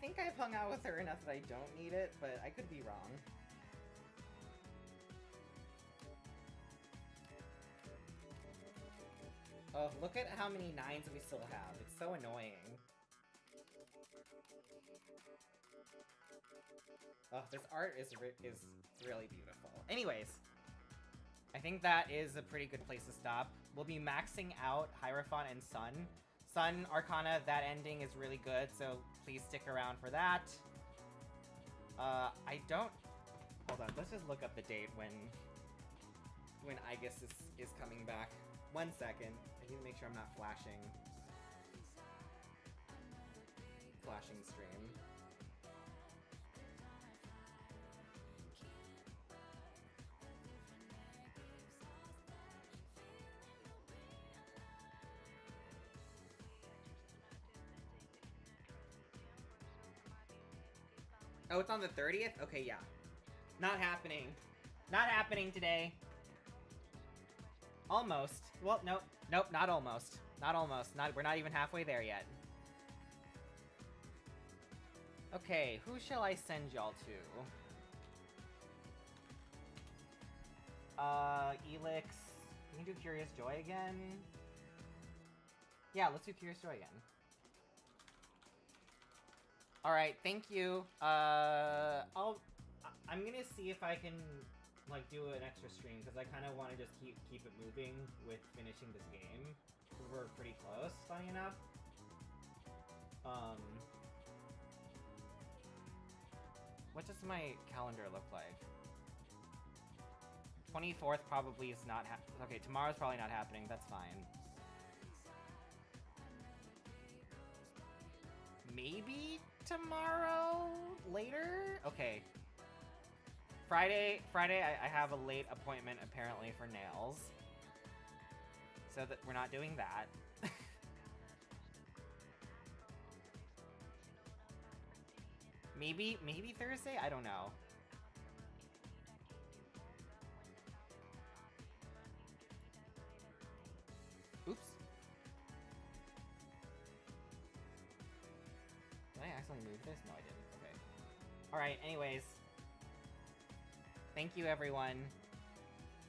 think I've hung out with her enough that I don't need it, but I could be wrong. Oh, look at how many 9s we still have. It's so annoying. Oh, this art is really beautiful. Anyways, I think that is a pretty good place to stop. We'll be maxing out Hierophant and Sun. Sun Arcana, that ending is really good, so please stick around for that. I don't... Hold on, let's just look up the date when Aegis is coming back. 1 second. I need to make sure I'm not flashing stream. Oh, it's on the 30th? Okay, yeah. Not happening. Not happening today. Almost. Well, nope. Nope, not almost. Not almost. We're not even halfway there yet. Okay, who shall I send y'all to? Elix. Can you do Curious Joy again? Yeah, let's do Curious Joy again. Alright, thank you. I'm gonna see if I can, like, do an extra stream, because I kind of want to just keep it moving with finishing this game. We're pretty close, funny enough. What does my calendar look like? 24th probably is not okay, tomorrow's probably not happening, that's fine. Maybe tomorrow later? Okay. Friday I have a late appointment apparently for nails. So that we're not doing that. Maybe Thursday? I don't know. Oops. Did I accidentally move this? No, I didn't. Okay. Alright, anyways. Thank you, everyone.